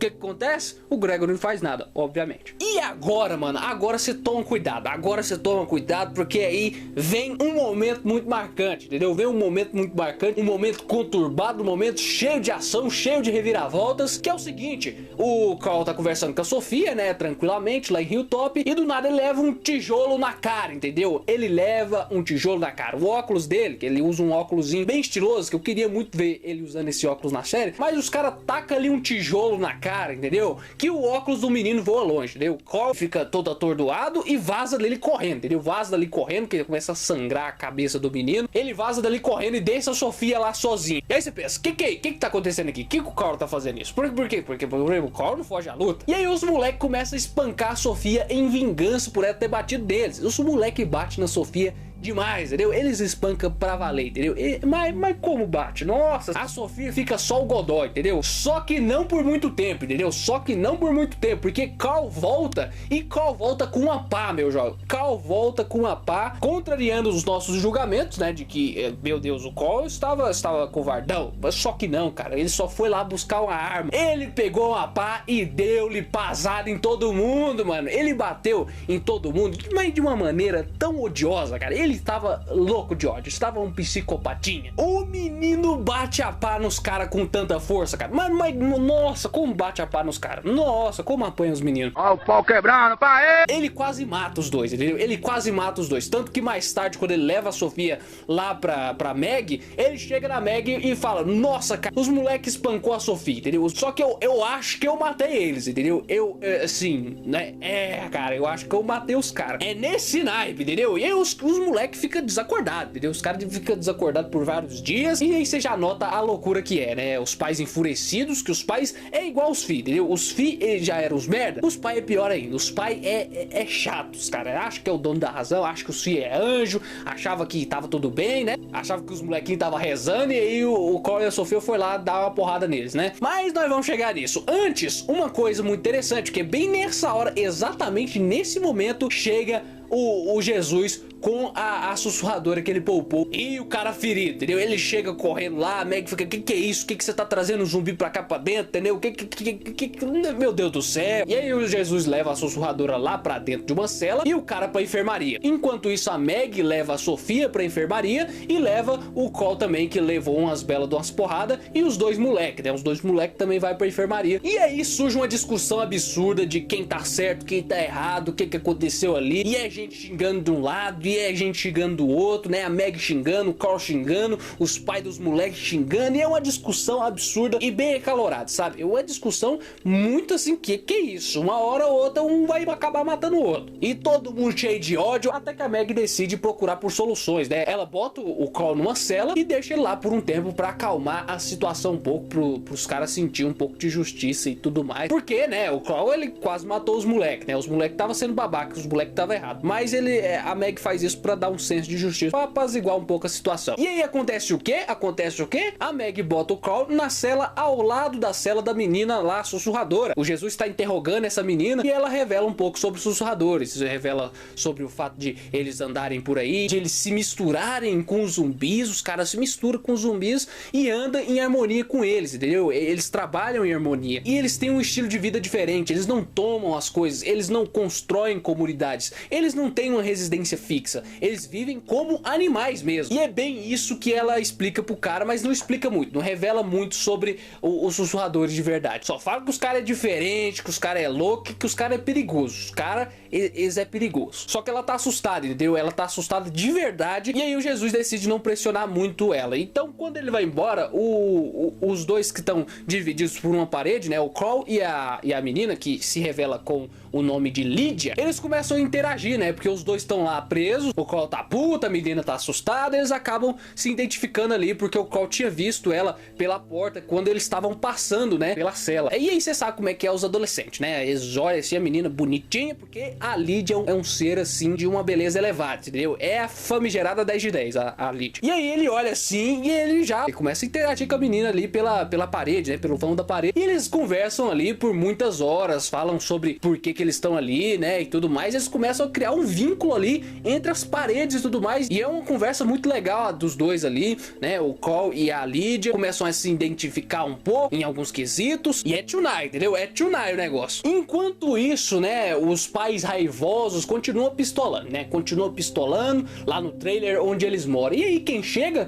O Gregory não faz nada, obviamente. E agora, mano, agora você toma cuidado. Agora você toma cuidado, porque aí vem um momento muito marcante, entendeu? Vem um momento muito marcante, um momento conturbado, um momento cheio de ação, cheio de reviravoltas, que é o seguinte: o Carl tá conversando com a Sofia, né, tranquilamente, lá em Hilltop, e do nada ele leva um tijolo na cara, entendeu? Ele leva um tijolo na cara. O óculos dele, que ele usa um óculosinho bem estiloso, que eu queria muito ver ele usando esse óculos na série, mas os caras tacam ali um tijolo na cara, entendeu? Que o óculos do menino voa longe, entendeu? O Carl fica todo atordoado e vaza dele correndo, entendeu? Vaza dali correndo, que ele começa a sangrar a cabeça do menino. Ele vaza dali correndo e deixa a Sofia lá sozinha. E aí você pensa, o que tá acontecendo aqui? O que o Carl tá fazendo isso? Por quê? Porque o Carl não foge à luta. E aí os moleques começam a espancar a Sofia em vingança por ela ter batido deles. Os moleques batem na Sofia demais, entendeu? Eles espancam pra valer, entendeu? Mas como bate? Nossa, a Sofia fica só o Godoy, entendeu? Só que não por muito tempo, entendeu? Só que não por muito tempo, porque Carl volta e Carl volta com uma pá, meu jovem. Carl volta com uma pá, contrariando os nossos julgamentos, né? De que, meu Deus, o Carl estava covardão. Mas só que não, cara. Ele só foi lá buscar uma arma. Ele pegou uma pá e deu-lhe pasada em todo mundo, mano. Ele bateu em todo mundo, mas de uma maneira tão odiosa, cara. Ele estava louco de ódio, estava um psicopatinha. O menino bate a pá nos caras com tanta força, cara. Mas, nossa, como bate a pá nos caras. Nossa, como apanha os meninos. Ó, o pau quebrando, pai! Ele quase mata os dois, entendeu? Ele quase mata os dois. Tanto que mais tarde, quando ele leva a Sofia lá pra Meg, ele chega na Meg e fala: nossa, cara, os moleques espancou a Sofia, entendeu? Só que eu acho que eu matei eles, entendeu? Assim, né? Cara, eu acho que eu matei os caras. É nesse naipe, entendeu? E aí os moleques ficam desacordados, entendeu? Os caras ficam desacordados por vários dias. E aí você já nota a loucura que é, né? Os pais enfurecidos, que os pais é igual os filhos, entendeu? Os filhos, eles já eram os merda. Os pais é pior ainda. Os pais é chatos, cara. Acha que é o dono da razão, acha que os filhos é anjo, achava que tava tudo bem, né? Achava que os molequinhos tava rezando e aí o Carl e a Sofia foi lá dar uma porrada neles, né? Mas nós vamos chegar nisso. Antes, uma coisa muito interessante, que é bem nessa hora, exatamente nesse momento, chega o Jesus com a sussurradora que ele poupou e o cara ferido, entendeu? Ele chega correndo lá, a Meg fica: que é isso? Que você tá trazendo um zumbi pra cá pra dentro, entendeu? Meu Deus do céu. E aí o Jesus leva a sussurradora lá pra dentro de uma cela e o cara pra enfermaria. Enquanto isso, a Meg leva a Sofia pra enfermaria e leva o Carl também, que levou umas belas de umas porradas, e os dois moleques, né? Os dois moleques também vai pra enfermaria. E aí surge uma discussão absurda de quem tá certo, quem tá errado, o que aconteceu ali. E é gente xingando de um lado e é gente xingando do outro, né? A Meg xingando, o Carl xingando, os pais dos moleques xingando, e é uma discussão absurda e bem acalorada, sabe? É uma discussão muito assim, que é isso? Uma hora ou outra um vai acabar matando o outro. E todo mundo cheio de ódio, até que a Meg decide procurar por soluções, né? Ela bota o Carl numa cela e deixa ele lá por um tempo pra acalmar a situação um pouco, pros caras sentir um pouco de justiça e tudo mais. Porque, né, o Carl, ele quase matou os moleques, né? Os moleques estavam sendo babacas, os moleques estavam errados. Mas a Meg faz isso pra dar um senso de justiça, pra apaziguar um pouco a situação. E aí acontece o quê? A Meg bota o Carl na cela ao lado da cela da menina lá, sussurradora. O Jesus está interrogando essa menina e ela revela um pouco sobre os sussurradores. Revela sobre o fato de eles andarem por aí, de eles se misturarem com os zumbis. Os caras se misturam com os zumbis e andam em harmonia com eles, entendeu? Eles trabalham em harmonia. E eles têm um estilo de vida diferente. Eles não tomam as coisas, eles não constroem comunidades, eles não têm uma residência fixa, eles vivem como animais mesmo. E é bem isso que ela explica pro cara, mas não explica muito, não revela muito sobre os sussurradores de verdade. Só fala que os caras é diferente, que os caras é louco, que os caras é perigoso. Os caras, eles é perigoso. Só que ela tá assustada, entendeu? Ela tá assustada de verdade. E aí o Jesus decide não pressionar muito ela. Então quando ele vai embora, os dois que estão divididos por uma parede, né? O Carl e a menina, que se revela com o nome de Lídia, eles começam a interagir, né? Porque os dois estão lá presos, o Carl tá puta, a menina tá assustada, eles acabam se identificando ali, porque o Carl tinha visto ela pela porta quando eles estavam passando, né? Pela cela. E aí você sabe como é que é os adolescentes, né? Eles olham assim a menina bonitinha, porque a Lídia é um ser assim de uma beleza elevada, entendeu? É a famigerada 10 de 10, a Lídia. E aí ele olha assim e ele começa a interagir com a menina ali pela parede, né? Pelo vão da parede. E eles conversam ali por muitas horas, falam sobre por que eles estão ali, né? E tudo mais. Eles começam a criar um vínculo ali entre as paredes e tudo mais. E é uma conversa muito legal dos dois ali, né? O Carl e a Lídia começam a se identificar um pouco em alguns quesitos. E é tonight, entendeu? É tonight o negócio. Enquanto isso, né? Os pais raivosos continuam pistolando, né? Continuam pistolando lá no trailer onde eles moram. E aí quem chega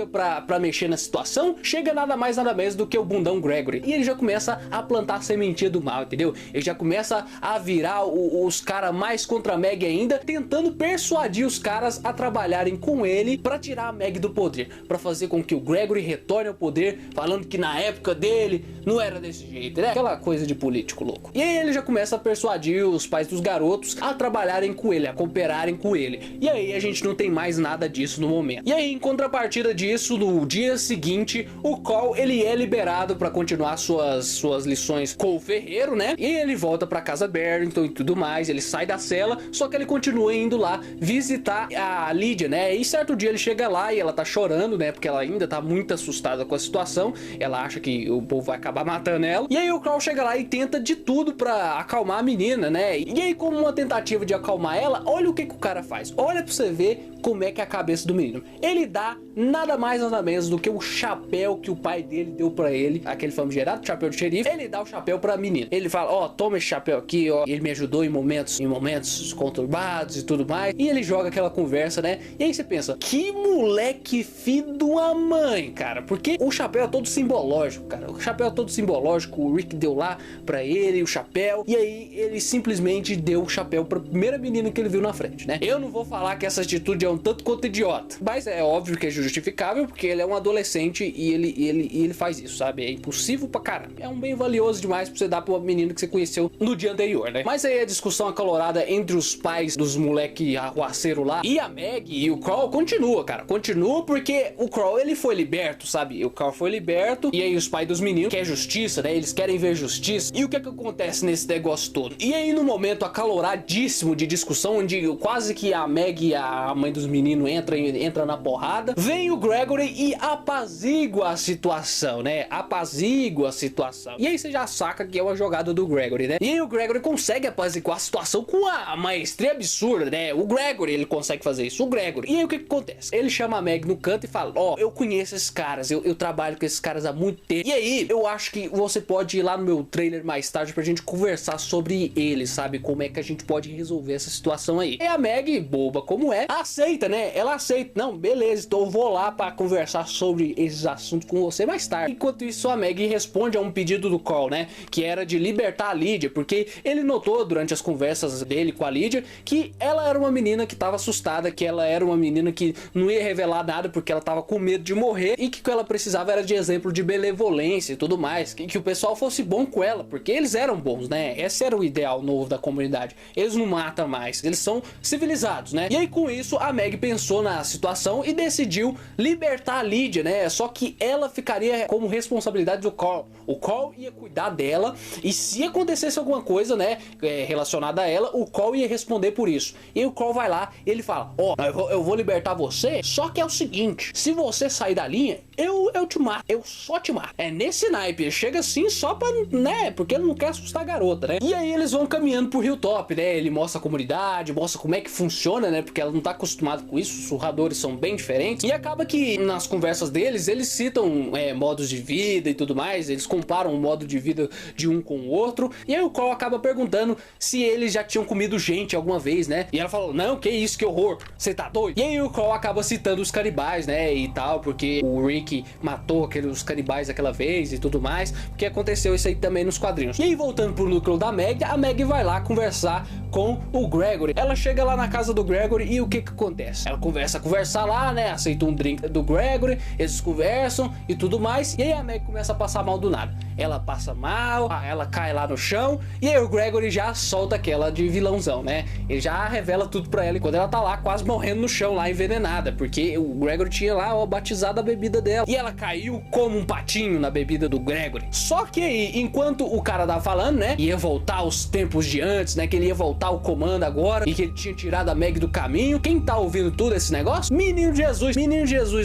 pra mexer na situação, chega nada mais nada menos do que o bundão Gregory. E ele já começa a plantar a sementinha do mal, entendeu? Ele já começa a virar os caras mais contra a Meg ainda, tentando persuadir os caras a trabalharem com ele pra tirar a Meg do poder, pra fazer com que o Gregory retorne ao poder, falando que na época dele não era desse jeito, né? Aquela coisa de político louco. E aí ele já começa a persuadir os pais dos garotos a trabalharem com ele, a cooperarem com ele. E aí a gente não tem mais nada disso no momento. E aí, em contrapartida disso, no dia seguinte, o Carl, ele é liberado pra continuar suas lições com o ferreiro, né? E ele volta pra casa Barrington e tudo mais, ele sai da cela só que ele continua indo lá visitar a Lydia, né? E certo dia ele chega lá e ela tá chorando, né? Porque ela ainda tá muito assustada com a situação, ela acha que o povo vai acabar matando ela. E aí o Carl chega lá e tenta de tudo pra acalmar a menina, né? E aí, como uma tentativa de acalmar ela, olha o que o cara faz. Olha pra você ver como é que é a cabeça do menino. Ele dá nada mais nada menos do que o chapéu que o pai dele deu pra ele, aquele famigerado chapéu de xerife. Ele dá o chapéu pra menina. Ele fala, ó, toma esse chapéu aqui, ó. Ele me ajudou em momentos conturbados e tudo mais. E ele joga aquela conversa, né? E aí você pensa, que moleque filho de uma mãe, cara. Porque o chapéu é todo simbológico, cara. O chapéu é todo simbológico. O Rick deu lá pra ele o chapéu. E aí ele simplesmente deu o chapéu pra primeira menina que ele viu na frente, né? Eu não vou falar que essa atitude é um tanto quanto idiota, mas é óbvio que é justificável, porque ele é um adolescente e ele faz isso, sabe? É impossível pra caramba. É um bem valioso demais pra você dar pra uma menina que você conheceu no dia anterior, né? Mas aí a discussão acalorada entre os pais dos moleque arruaceiro lá e a Meg e o Carl continua, cara. Continua porque o Carl, ele foi liberto, sabe? O Carl foi liberto e aí os pais dos meninos querem justiça, né? Eles querem ver justiça. E o que acontece nesse negócio todo? E aí no momento acaloradíssimo de discussão, onde quase que a Meg e a mãe dos meninos entra na porrada, vem o Gregory e apazigua a situação, né? Apazigua a situação. E aí você já saca que é uma jogada do Gregory, né? E aí o Gregory consegue apaziguar a situação com a maestria absurda, né? O Gregory, ele consegue fazer isso, o Gregory. E aí o que acontece? Ele chama a Meg no canto e fala, ó, eu conheço esses caras, eu trabalho com esses caras há muito tempo. E aí, eu acho que você pode ir lá no meu trailer mais tarde pra gente conversar sobre eles, sabe? Como é que a gente pode resolver essa situação aí. E a Meg, boba como é, aceita, né? Ela aceita. Não, beleza, então eu vou lá pra conversar sobre esses assuntos com você mais tarde. Enquanto isso, a Meg responde a um pedido do Carl, né? Que era de libertar a Lydia, porque ele notou durante as conversas dele com a Lydia que ela era uma menina que tava assustada, que ela era uma menina que não ia revelar nada porque ela tava com medo de morrer e que o que ela precisava era de exemplo de benevolência e tudo mais, que o pessoal fosse bom com ela, porque eles eram bons, né? Esse era o ideal novo da comunidade. Eles não matam mais, eles são civilizados, né? E aí com isso a Meg pensou na situação e decidiu libertar a Lydia, né? Só que ela ficaria como responsabilidade do Carl. O Carl ia cuidar dela e se acontecesse alguma coisa, né, relacionada a ela, o Carl ia responder por isso. E o Carl vai lá e ele fala, ó, eu vou libertar você, só que é o seguinte, se você sair da linha, eu te mato, eu só te mato. É nesse naipe, ele chega assim só pra, né, porque ele não quer assustar a garota, né? E aí eles vão caminhando pro Hilltop, né? Ele mostra a comunidade, mostra como é que funciona, né? Porque ela não tá acostumada com isso, os surradores são bem diferentes. E acaba que nas conversas deles, eles citam modos de vida e tudo mais, eles comparam o modo de vida de um com o outro. E aí o Carl acaba perguntando se eles já tinham comido gente alguma vez, né? E ela falou, não, que isso, que horror, você tá doido? E aí o Carl acaba citando os canibais, né? E tal, porque o Rick matou aqueles canibais aquela vez e tudo mais, porque aconteceu isso aí também nos quadrinhos. E aí voltando pro núcleo da Meg, a Meg vai lá conversar com o Gregory. Ela chega lá na casa do Gregory e o que acontece? Ela conversa lá, né? Aceita um drink do Gregory, eles conversam e tudo mais. E aí a Meg começa a passar mal do nada. Ela passa mal, ela cai lá no chão e aí o Gregory já solta aquela de vilãozão, né? Ele já revela tudo pra ela e quando ela tá lá quase morrendo no chão lá, envenenada, porque o Gregory tinha lá, ó, batizado a bebida dela e ela caiu como um patinho na bebida do Gregory. Só que aí, enquanto o cara tava falando, né, ia voltar aos tempos de antes, né, que ele ia voltar ao comando agora e que ele tinha tirado a Meg do caminho, quem tá ouvindo tudo esse negócio? Menino Jesus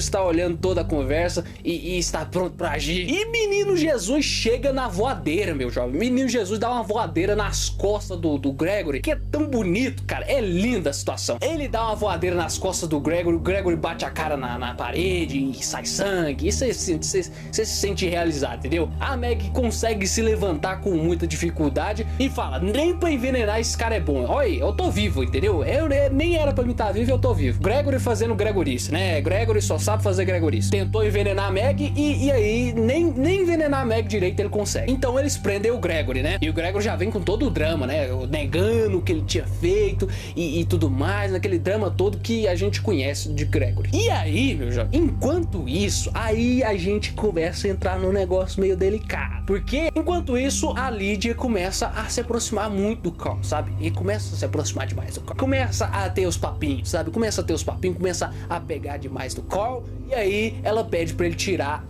está olhando toda a conversa e está pronto pra agir. E menino Jesus chega na voadeira, meu jovem. Menino Jesus dá uma voadeira nas costas do Gregory, que é tão bonito, cara. É linda a situação. Ele dá uma voadeira nas costas do Gregory, o Gregory bate a cara na parede e sai sangue. E você se sente realizado, entendeu? A Meg consegue se levantar com muita dificuldade e fala, nem pra envenenar esse cara é bom. Olha, eu tô vivo, entendeu? Nem era pra mim estar vivo, eu tô vivo. Gregory fazendo gregorice, né? Gregory só sabe fazer gregorice. Tentou envenenar a Meg e aí nem envenenar a Meg direito ele consegue. Então eles prendem o Gregory, né? E o Gregory já vem com todo o drama, né? Negando o que ele tinha feito e tudo mais, naquele drama todo que a gente conhece de Gregory. E aí, meu jovem, enquanto isso, aí a gente começa a entrar num negócio meio delicado. Porque, enquanto isso, a Lydia começa a se aproximar muito do Carl, sabe? E começa a se aproximar demais do Carl. Começa a ter os papinhos, sabe? Começa a ter os papinhos, começa a pegar demais do Carl. E aí, ela pede pra ele tirar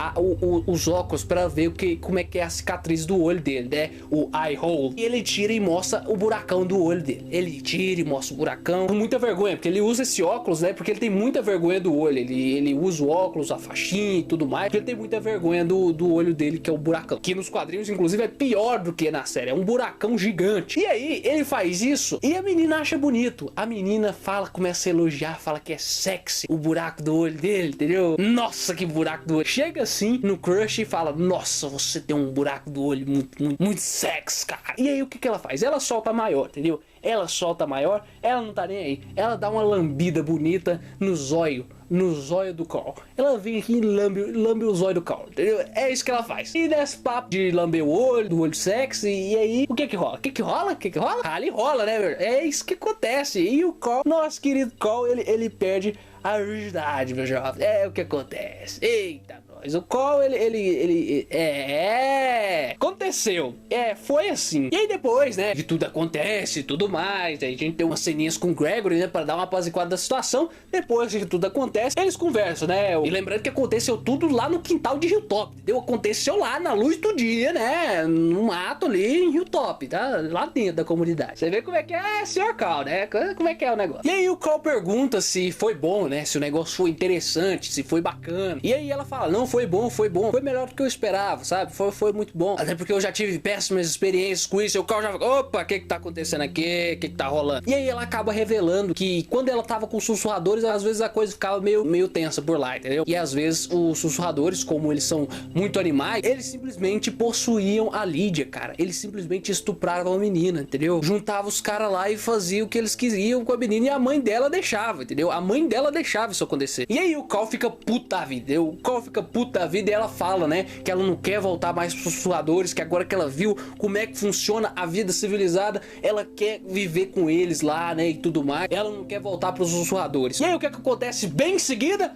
os óculos pra ver como é que é a cicatriz do olho dele, né? O eye hole. E ele tira e mostra o buracão do olho dele. Ele tira e mostra o buracão. Com muita vergonha, porque ele usa esse óculos, né? Porque ele tem muita vergonha do olho. Ele usa o óculos, a faixinha e tudo mais. Porque ele tem muita vergonha do olho dele, que é o buracão. Que nos quadrinhos, inclusive, é pior do que na série. É um buracão gigante. E aí, ele faz isso e a menina acha bonito. A menina fala, começa a elogiar, fala que é sexy o buraco do olho dele, entendeu? Nossa, que buraco do olho. Chega assim no crush e fala, nossa, você tem um buraco do olho muito sexy, cara. E aí, o que ela faz? Ela solta a maior, entendeu? Ela solta a maior, ela não tá nem aí. Ela dá uma lambida bonita no zóio do Carl. Ela vem aqui e lambe o zóio do Carl, entendeu? É isso que ela faz. E nesse papo de lamber o olho, do olho sexy, e aí, o que que rola? O que que rola? O que que rola? Ali rola, né, meu? É isso que acontece. E o Carl, nosso querido Carl, ele perde a virgindade, meu jovem. É o que acontece. Eita, nós. O Carl, aconteceu. Foi assim. E aí depois, né, de tudo acontece e tudo mais, aí a gente tem umas ceninhas com o Gregory, né, pra dar uma apaziguada da situação. Depois que tudo acontece, eles conversam, né. E lembrando que aconteceu tudo lá no quintal de Hilltop, entendeu? Aconteceu lá na luz do dia, né, no mato ali em Hilltop, tá? Lá dentro da comunidade. Você vê como é que é, senhor Carl, né? Como é que é o negócio. E aí o Carl pergunta se foi bom, né, se o negócio foi interessante, se foi bacana. E aí ela fala, não, foi bom. Foi melhor do que eu esperava, sabe? Foi muito bom. Até porque eu já tive péssimas experiências com isso. E o Carl já fala, opa, o que que tá acontecendo aqui? O que que tá rolando? E aí ela acaba revelando que quando ela tava com os sussurradores, às vezes a coisa ficava meio tensa por lá, entendeu? E às vezes os sussurradores, como eles são muito animais, eles simplesmente possuíam a Lydia, cara. Eles simplesmente estupravam a menina, entendeu? Juntava os caras lá e fazia o que eles queriam com a menina e a mãe dela deixava, entendeu? A mãe dela deixava isso acontecer. E aí o Carl fica puta da vida, entendeu? O Carl fica puta da vida e ela fala, né, que ela não quer voltar mais pros sussurradores, que agora que ela viu como é que funciona a vida civilizada, ela quer viver com eles lá, né, e tudo mais. Ela não quer voltar pros sussurradores. E aí o que acontece bem em seguida?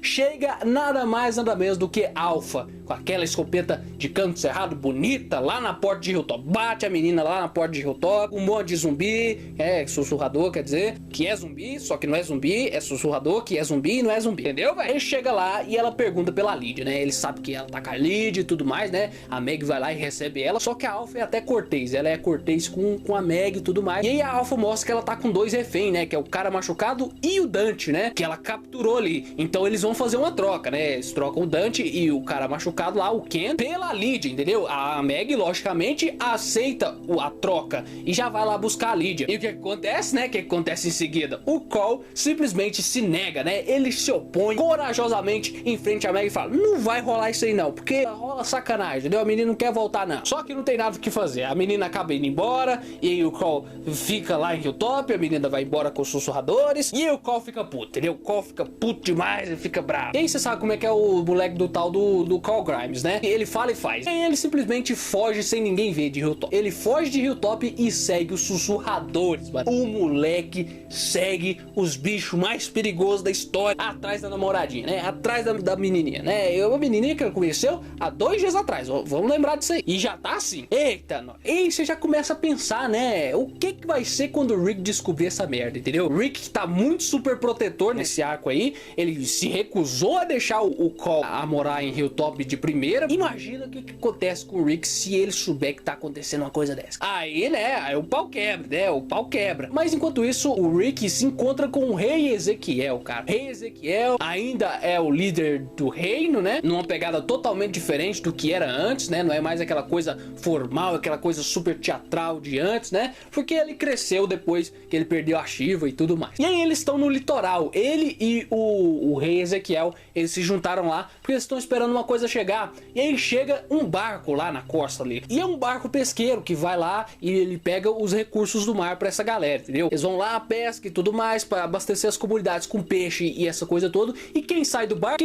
Chega nada mais, nada menos do que Alpha, com aquela escopeta de canto cerrado bonita, lá na porta de Hilltop. Bate a menina lá na porta de Hilltop, um monte de zumbi, sussurrador, quer dizer, que é zumbi, só que não é zumbi, é sussurrador, que é zumbi e não é zumbi, entendeu, velho? Ele chega lá e ela pergunta pela Lydia, né? Ele sabe que ela tá com a Lydia e tudo mais, né? A Meg vai lá e recebe ela, só que a Alpha é até cortês, ela é cortês com a Meg e tudo mais. E aí a Alpha mostra que ela tá com dois reféns, né? Que é o cara machucado e o Dante, né? Que ela capturou ali. Então eles vão fazer uma troca, né? Eles trocam o Dante e o cara machucado lá, o Ken, pela Lydia, entendeu? A Meg, logicamente, aceita a troca e já vai lá buscar a Lydia. E o que acontece, né? O que acontece em seguida? O Carl simplesmente se nega, né? Ele se opõe corajosamente em frente à Meg e fala, não vai rolar isso aí não, porque rola sacanagem, entendeu? A menina não quer voltar não. Só que não tem nada o que fazer. A menina acaba indo embora e aí o Carl fica lá em Hilltop, a menina vai embora com os sussurradores e aí o Carl fica puto, entendeu? O Carl fica puto demais, ele fica bravo. E aí você sabe como é que é o moleque do tal do Carl Grimes, né? Ele fala e faz. E aí ele simplesmente foge sem ninguém ver de Hilltop. Ele foge de Hilltop e segue os sussurradores, mano. O moleque segue os bichos mais perigosos da história atrás da namoradinha, né? Atrás da menininha, né? A menininha que ele conheceu há 2 dias atrás. Vamos lembrar disso aí. E já tá assim. Eita, nós. E aí você já começa a pensar, né? O que vai ser quando o Rick descobrir essa merda, entendeu? O Rick tá muito super protetor nesse arco aí. Ele se recusou a deixar o Carl a morar em Hilltop de primeira. Imagina o que acontece com o Rick se ele souber que tá acontecendo uma coisa dessa. Aí, né? Aí o pau quebra, né? O pau quebra. Mas enquanto isso, o Rick se encontra com o Rei Ezequiel, cara. Rei Ezequiel ainda é o líder do reino, né? Numa pegada totalmente diferente do que era antes, né? Não é mais aquela coisa formal, aquela coisa super teatral de antes, né? Porque ele cresceu depois que ele perdeu a Shiva e tudo mais. E aí eles estão no litoral. Ele e o Rei Ezequiel, eles se juntaram lá porque eles estão esperando uma coisa chegar. E aí chega um barco lá na costa ali. E é um barco pesqueiro que vai lá e ele pega os recursos do mar pra essa galera, entendeu? Eles vão lá, pesca e tudo mais pra abastecer as comunidades com peixe e essa coisa toda. E quem sai do barco?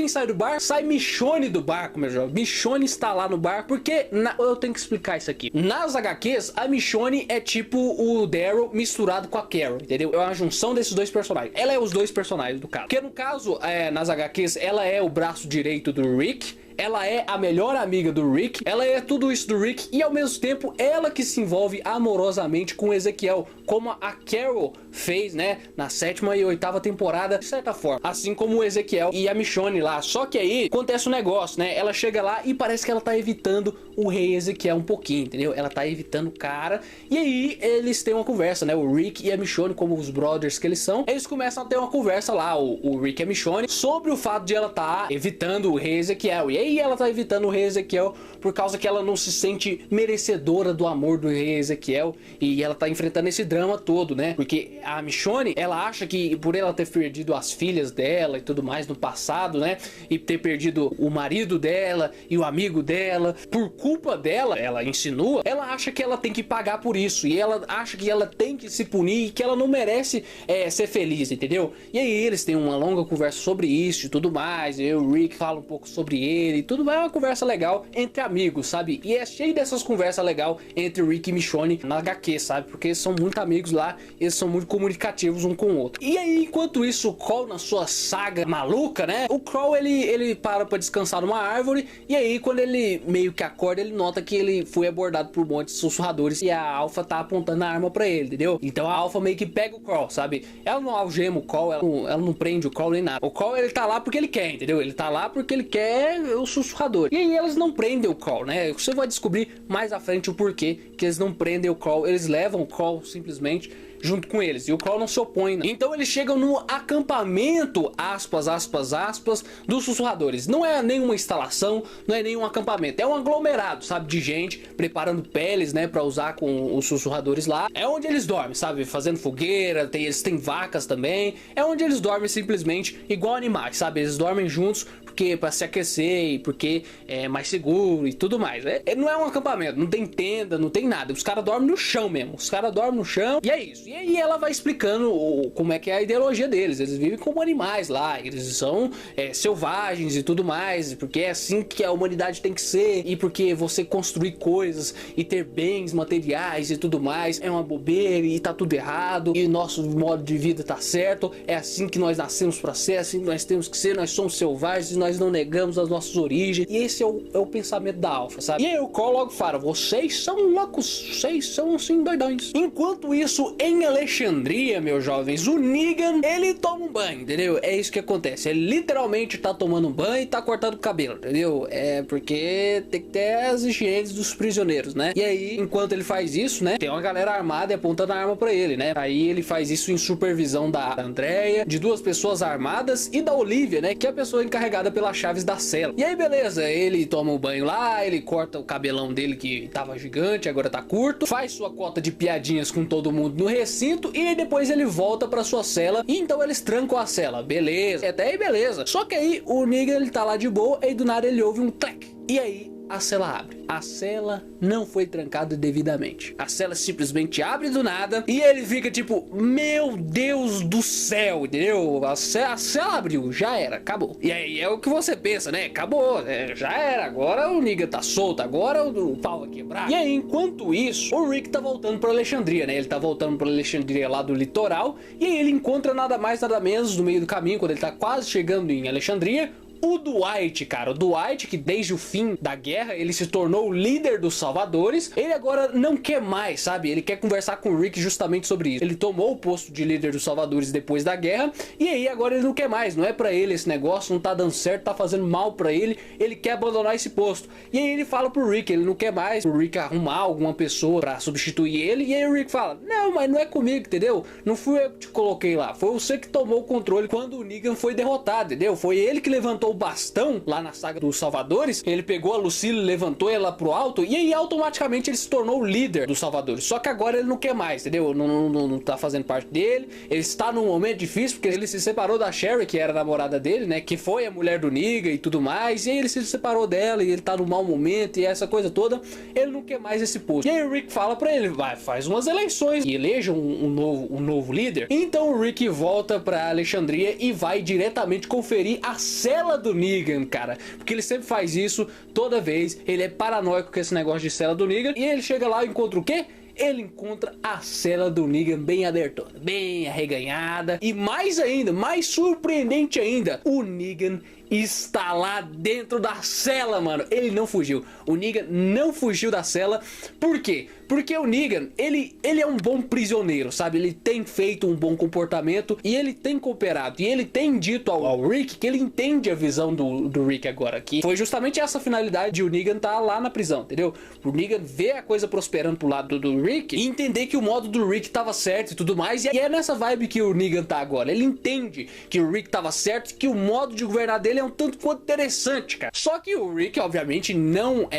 Sai Michonne do barco, meu jovem. Michonne está lá no barco porque eu tenho que explicar isso aqui. Nas HQs, a Michonne é tipo o Daryl misturado com a Carol, entendeu? É uma junção desses dois personagens. Ela é os dois personagens do caso. Porque no caso, nas HQs, ela é o braço direito do Rick. ela é a melhor amiga do Rick, ela é tudo isso do Rick e ao mesmo tempo ela que se envolve amorosamente com o Ezequiel, como a Carol fez, né, na 7ª e 8ª temporada, de certa forma, assim como o Ezequiel e a Michonne lá. Só que aí acontece um negócio, né, ela chega lá e parece que ela tá evitando o rei Ezequiel um pouquinho, entendeu? Ela tá evitando o cara, e aí eles têm uma conversa, né, o Rick e a Michonne, como os brothers que eles são, eles começam a ter uma conversa lá, o Rick e a Michonne, sobre o fato de ela tá evitando o rei Ezequiel. E aí ela tá evitando o rei Ezequiel por causa que ela não se sente merecedora do amor do rei Ezequiel, e ela tá enfrentando esse drama todo, né, porque a Michonne, ela acha que por ela ter perdido as filhas dela e tudo mais no passado, né, e ter perdido o marido dela e o amigo dela, por culpa dela, ela insinua, ela acha que ela tem que pagar por isso, e ela acha que ela tem que se punir e que ela não merece ser feliz, entendeu? E aí eles têm uma longa conversa sobre isso e tudo mais, e o Rick fala um pouco sobre ele e tudo mais, é uma conversa legal entre amigos, sabe? E é cheio dessas conversas legais entre Rick e Michonne na HQ, sabe? Porque eles são muito amigos lá, eles são muito comunicativos um com o outro. E aí, enquanto isso, o Cole, na sua saga maluca, né? O Cole, ele para pra descansar numa árvore, e aí, quando ele meio que acorda, ele nota que ele foi abordado por um monte de sussurradores e a Alpha tá apontando a arma pra ele, entendeu? Então a Alpha meio que pega o Cole, sabe? Ela não algema o Cole, ela não prende o Cole nem nada. O Cole, ele tá lá porque ele quer, entendeu? Ele tá lá porque ele quer o sussurrador. E aí elas não prendem o Cole, né? Você vai descobrir mais à frente o porquê que eles não prendem o Cole. Eles levam o Cole simplesmente junto com eles, e o Cole não se opõe, né? Então eles chegam no acampamento, aspas, aspas, aspas, dos sussurradores. Não é nenhuma instalação, não é nenhum acampamento, é um aglomerado, sabe, de gente preparando peles, né, pra usar com os sussurradores lá. É onde eles dormem, sabe, fazendo fogueira, eles têm vacas também, é onde eles dormem simplesmente igual animais, sabe, eles dormem juntos porque para se aquecer e porque é mais seguro e tudo mais. Não é um acampamento, não tem tenda, não tem nada, os caras dormem no chão mesmo, os caras dormem no chão, e é isso. E aí ela vai explicando como é que é a ideologia deles. Eles vivem como animais lá, eles são selvagens e tudo mais, porque é assim que a humanidade tem que ser, e porque você construir coisas e ter bens materiais e tudo mais é uma bobeira e tá tudo errado, e nosso modo de vida tá certo, é assim que nós nascemos pra ser, assim que nós temos que ser, nós somos selvagens e nós não negamos as nossas origens. E esse é o pensamento da Alpha, sabe? E aí o Cole logo fala, vocês são loucos, vocês são assim doidões. Enquanto isso, em Alexandria, meus jovens, o Negan, ele toma um banho, entendeu? É isso que acontece, ele literalmente tá tomando um banho e tá cortando o cabelo, entendeu? É porque tem que ter as higienes dos prisioneiros, né? E aí, enquanto ele faz isso, né, tem uma galera armada e apontando a arma pra ele, né? Aí ele faz isso em supervisão da Andrea, de duas pessoas armadas e da Olivia, né, que é a pessoa encarregada pelas chaves da cela. E aí, beleza, ele toma um banho lá, ele corta o cabelão dele que tava gigante, agora tá curto, faz sua cota de piadinhas com todo mundo no recinto, e aí depois ele volta pra sua cela, e então eles trancam a cela, beleza, até aí beleza. Só que aí o Negan, ele tá lá de boa, e do nada ele ouve um clac, e aí a cela abre. A cela não foi trancada devidamente. A cela simplesmente abre do nada e ele fica tipo, meu Deus do céu, entendeu? A cela abriu, já era, acabou. E aí é o que você pensa, né? Acabou, já era. Agora o Negan tá solto, agora o pau vai quebrar. E aí, enquanto isso, o Rick tá voltando pra Alexandria, né? Ele tá voltando pra Alexandria lá do litoral, e aí ele encontra nada mais, nada menos no meio do caminho, quando ele tá quase chegando em Alexandria, o Dwight, cara. O Dwight, que desde o fim da guerra ele se tornou o líder dos Salvadores, ele agora não quer mais, sabe? Ele quer conversar com o Rick justamente sobre isso. Ele tomou o posto de líder dos Salvadores depois da guerra, e aí agora ele não quer mais. Não é pra ele esse negócio, não tá dando certo, tá fazendo mal pra ele, ele quer abandonar esse posto. E aí ele fala pro Rick, ele não quer mais o Rick arrumar alguma pessoa pra substituir ele, e aí o Rick fala, não, mas não é comigo, entendeu? Não fui eu que te coloquei lá, foi você que tomou o controle quando o Negan foi derrotado, entendeu? Foi ele que levantou o bastão lá na saga dos Salvadores, ele pegou a Lucille, levantou ela pro alto, e aí automaticamente ele se tornou o líder dos Salvadores. Só que agora ele não quer mais, entendeu? Não tá fazendo parte dele, ele está num momento difícil, porque ele se separou da Sherry, que era a namorada dele, né, que foi a mulher do Negan e tudo mais, e aí ele se separou dela, e ele tá num mau momento, e essa coisa toda, ele não quer mais esse posto. E aí o Rick fala pra ele, vai, faz umas eleições, e eleja um novo líder. Então o Rick volta pra Alexandria e vai diretamente conferir a cela do Negan, cara, porque ele sempre faz isso toda vez, ele é paranoico com esse negócio de cela do Negan, e ele chega lá e encontra o quê? Ele encontra a cela do Negan bem aberta, bem arreganhada, e mais ainda, mais surpreendente ainda, o Negan está lá dentro da cela, mano. Ele não fugiu. O Negan não fugiu da cela. Por quê? Porque o Negan, ele é um bom prisioneiro, sabe? Ele tem feito um bom comportamento e ele tem cooperado. E ele tem dito ao Rick que ele entende a visão do Rick agora. Que foi justamente essa finalidade de o Negan tá lá na prisão, entendeu? O Negan ver a coisa prosperando pro lado do Rick e entender que o modo do Rick tava certo e tudo mais. E é nessa vibe que o Negan tá agora. Ele entende que o Rick tava certo e que o modo de governar dele é um tanto quanto interessante, cara. Só que o Rick, obviamente, não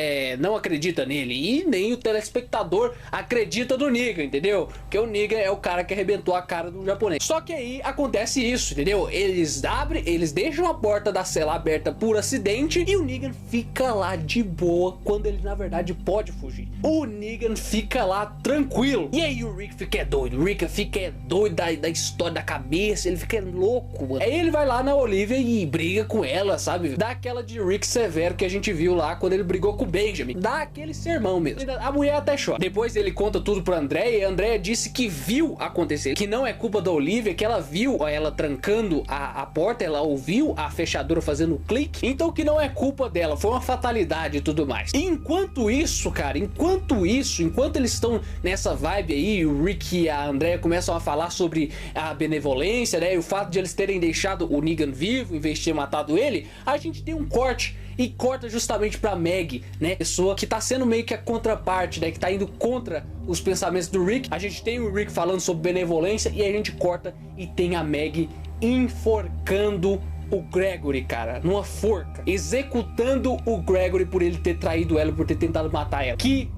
acredita nele. E nem o telespectador acredita no Negan, entendeu? Porque o Negan é o cara que arrebentou a cara do japonês. Só que aí acontece isso, entendeu? Eles deixam a porta da cela aberta por acidente e o Negan fica lá de boa quando ele na verdade pode fugir. O Negan fica lá tranquilo. E aí o Rick fica doido. O Rick fica doido da história da cabeça. Ele fica louco, mano. Aí ele vai lá na Olivia e briga com ela, sabe? Dá aquela de Rick severo que a gente viu lá quando ele brigou com o Benjamin. Dá aquele sermão mesmo. A mulher até chora. Depois ele conta tudo pra Andrea e a Andrea disse que viu acontecer, que não é culpa da Olivia, que ela viu ela trancando a porta, ela ouviu a fechadura fazendo clique, então que não é culpa dela, foi uma fatalidade e tudo mais. E enquanto isso, cara, enquanto eles estão nessa vibe aí, o Rick e a Andrea começam a falar sobre a benevolência, né, e o fato de eles terem deixado o Negan vivo em vez de ter matado ele, a gente tem um corte. E corta justamente pra Meg, né? Pessoa que tá sendo meio que a contraparte, né? Que tá indo contra os pensamentos do Rick. A gente tem o Rick falando sobre benevolência e a gente corta e tem a Meg enforcando o Gregory, cara, numa forca. Executando o Gregory por ele ter traído ela, por ter tentado matar ela. Que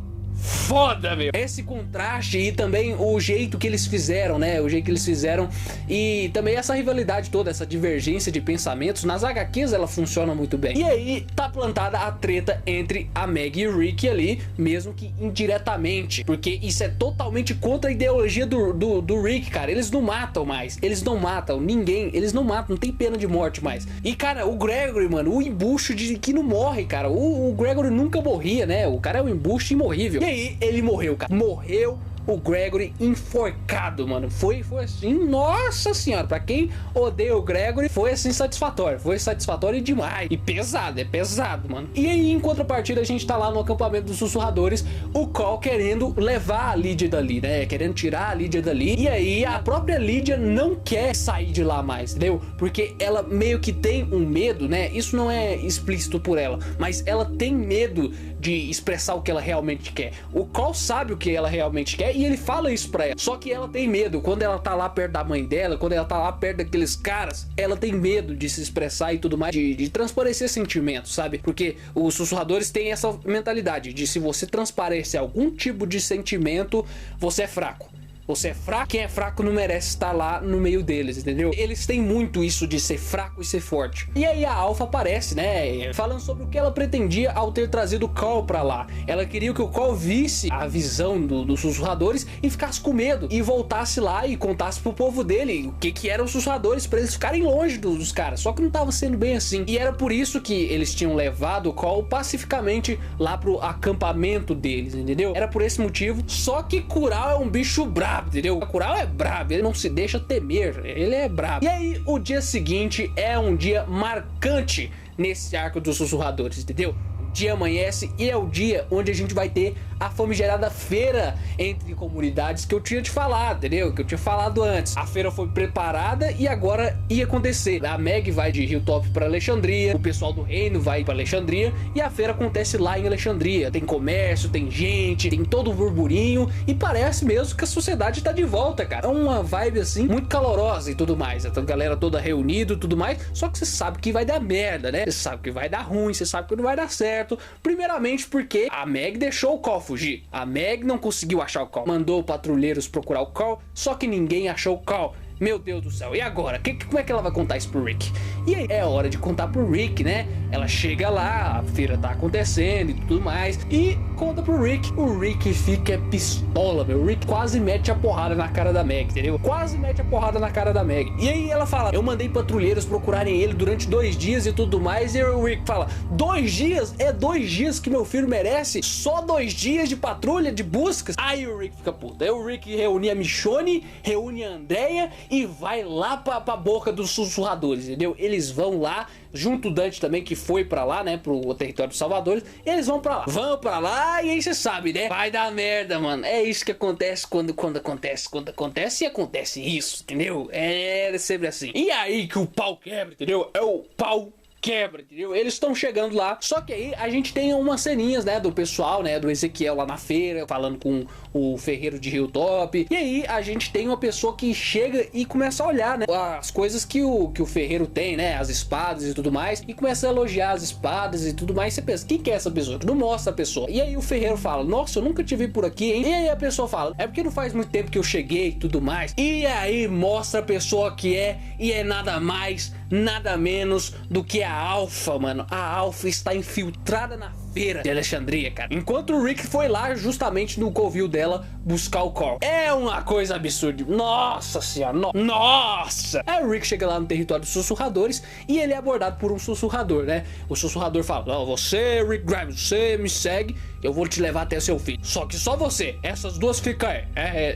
foda, meu. Esse contraste e também o jeito que eles fizeram, né? O jeito que eles fizeram e também essa rivalidade toda, essa divergência de pensamentos. Nas HQs ela funciona muito bem. E aí tá plantada a treta entre a Meg e o Rick ali, mesmo que indiretamente, porque isso é totalmente contra a ideologia do Rick, cara. Eles não matam mais. Eles não matam ninguém. Eles não matam, não tem pena de morte mais. E, cara, o Gregory, mano, o embuste de que não morre, cara. O Gregory nunca morria, né? O cara é um embuste imorrível. E aí ele morreu, cara. Morreu o Gregory enforcado, mano. Foi assim, nossa senhora. Pra quem odeia o Gregory, foi assim satisfatório. Foi satisfatório demais. E pesado, é pesado, mano. E aí, em contrapartida, a gente tá lá no acampamento dos sussurradores. O Cole querendo levar a Lydia dali, né? Querendo tirar a Lydia dali. E aí, a própria Lydia não quer sair de lá mais, entendeu? Porque ela meio que tem um medo, né? Isso não é explícito por ela, mas ela tem medo de expressar o que ela realmente quer. O Cole sabe o que ela realmente quer e ele fala isso pra ela. Só que ela tem medo. Quando ela tá lá perto da mãe dela, quando ela tá lá perto daqueles caras, ela tem medo de se expressar e tudo mais, de transparecer sentimentos, sabe? Porque os sussurradores têm essa mentalidade de se você transparecer algum tipo de sentimento, você é fraco. Você é fraco, quem é fraco não merece estar lá no meio deles, entendeu? Eles têm muito isso de ser fraco e ser forte. E aí a Alpha aparece, né? Falando sobre o que ela pretendia ao ter trazido o Cole pra lá. Ela queria que o Cole visse a visão dos sussurradores e ficasse com medo. E voltasse lá e contasse pro povo dele o que eram os sussurradores, pra eles ficarem longe dos caras. Só que não tava sendo bem assim. E era por isso que eles tinham levado o Cole pacificamente lá pro acampamento deles, entendeu? Era por esse motivo. Só que Kural é um bicho brabo, entendeu? O Kural é brabo, ele não se deixa temer, ele é brabo. E aí o dia seguinte é um dia marcante nesse arco dos sussurradores, entendeu? O dia amanhece e é o dia onde a gente vai ter a famigerada feira entre comunidades que eu tinha te falado, entendeu? Que eu tinha falado antes. A feira foi preparada e agora ia acontecer. A Meg vai de Hilltop para Alexandria, o pessoal do reino vai para Alexandria e a feira acontece lá em Alexandria. Tem comércio, tem gente, tem todo o burburinho e parece mesmo que a sociedade tá de volta, cara. É uma vibe assim muito calorosa e tudo mais. A galera toda reunida e tudo mais. Só que você sabe que vai dar merda, né? Você sabe que vai dar ruim, você sabe que não vai dar certo. Primeiramente porque a Meg deixou o Cole fugir. A Meg não conseguiu achar o Cole. Mandou patrulheiros procurar o Cole, só que ninguém achou o Cole. Meu Deus do céu, e agora? Como é que ela vai contar isso pro Rick? E aí é hora de contar pro Rick, né? Ela chega lá, a feira tá acontecendo e tudo mais, e conta pro Rick. O Rick fica pistola, meu. O Rick quase mete a porrada na cara da Meg, entendeu? Quase mete a porrada na cara da Meg. E aí ela fala, eu mandei patrulheiros procurarem ele durante 2 dias e tudo mais, e o Rick fala, 2 dias? É 2 dias que meu filho merece? Só 2 dias de patrulha, de buscas? Aí o Rick fica puto. Aí o Rick reúne a Michonne, reúne a Andrea e vai lá pra boca dos sussurradores, entendeu? Eles vão lá, junto o Dante também, que foi pra lá, né, pro território dos salvadores. Eles vão pra lá, e aí você sabe, né, vai dar merda, mano. É isso que acontece quando acontece, e acontece isso, entendeu? É sempre assim. E aí que o pau quebra, entendeu? É o pau quebra, entendeu? Eles estão chegando lá, só que aí a gente tem umas ceninhas, né, do pessoal, né, do Ezequiel lá na feira, falando com o ferreiro de Hilltop, e aí a gente tem uma pessoa que chega e começa a olhar, né, as coisas que o ferreiro tem, né, as espadas e tudo mais, e começa a elogiar as espadas e tudo mais. Você pensa, quem que é essa pessoa? Não mostra a pessoa. E aí o ferreiro fala, nossa, eu nunca te vi por aqui, hein? E aí a pessoa fala, é porque não faz muito tempo que eu cheguei e tudo mais. E aí mostra a pessoa que é, e é nada mais, nada menos do que a Alpha, mano. A Alpha está infiltrada na feira de Alexandria, cara. Enquanto o Rick foi lá justamente no covil dela buscar o Carl. É uma coisa absurda. Nossa senhora, nossa! Aí o Rick chega lá no território dos sussurradores e ele é abordado por um sussurrador, né? O sussurrador fala, você, Rick Grimes, você me segue, eu vou te levar até seu filho. Só que só você, essas duas ficam aí.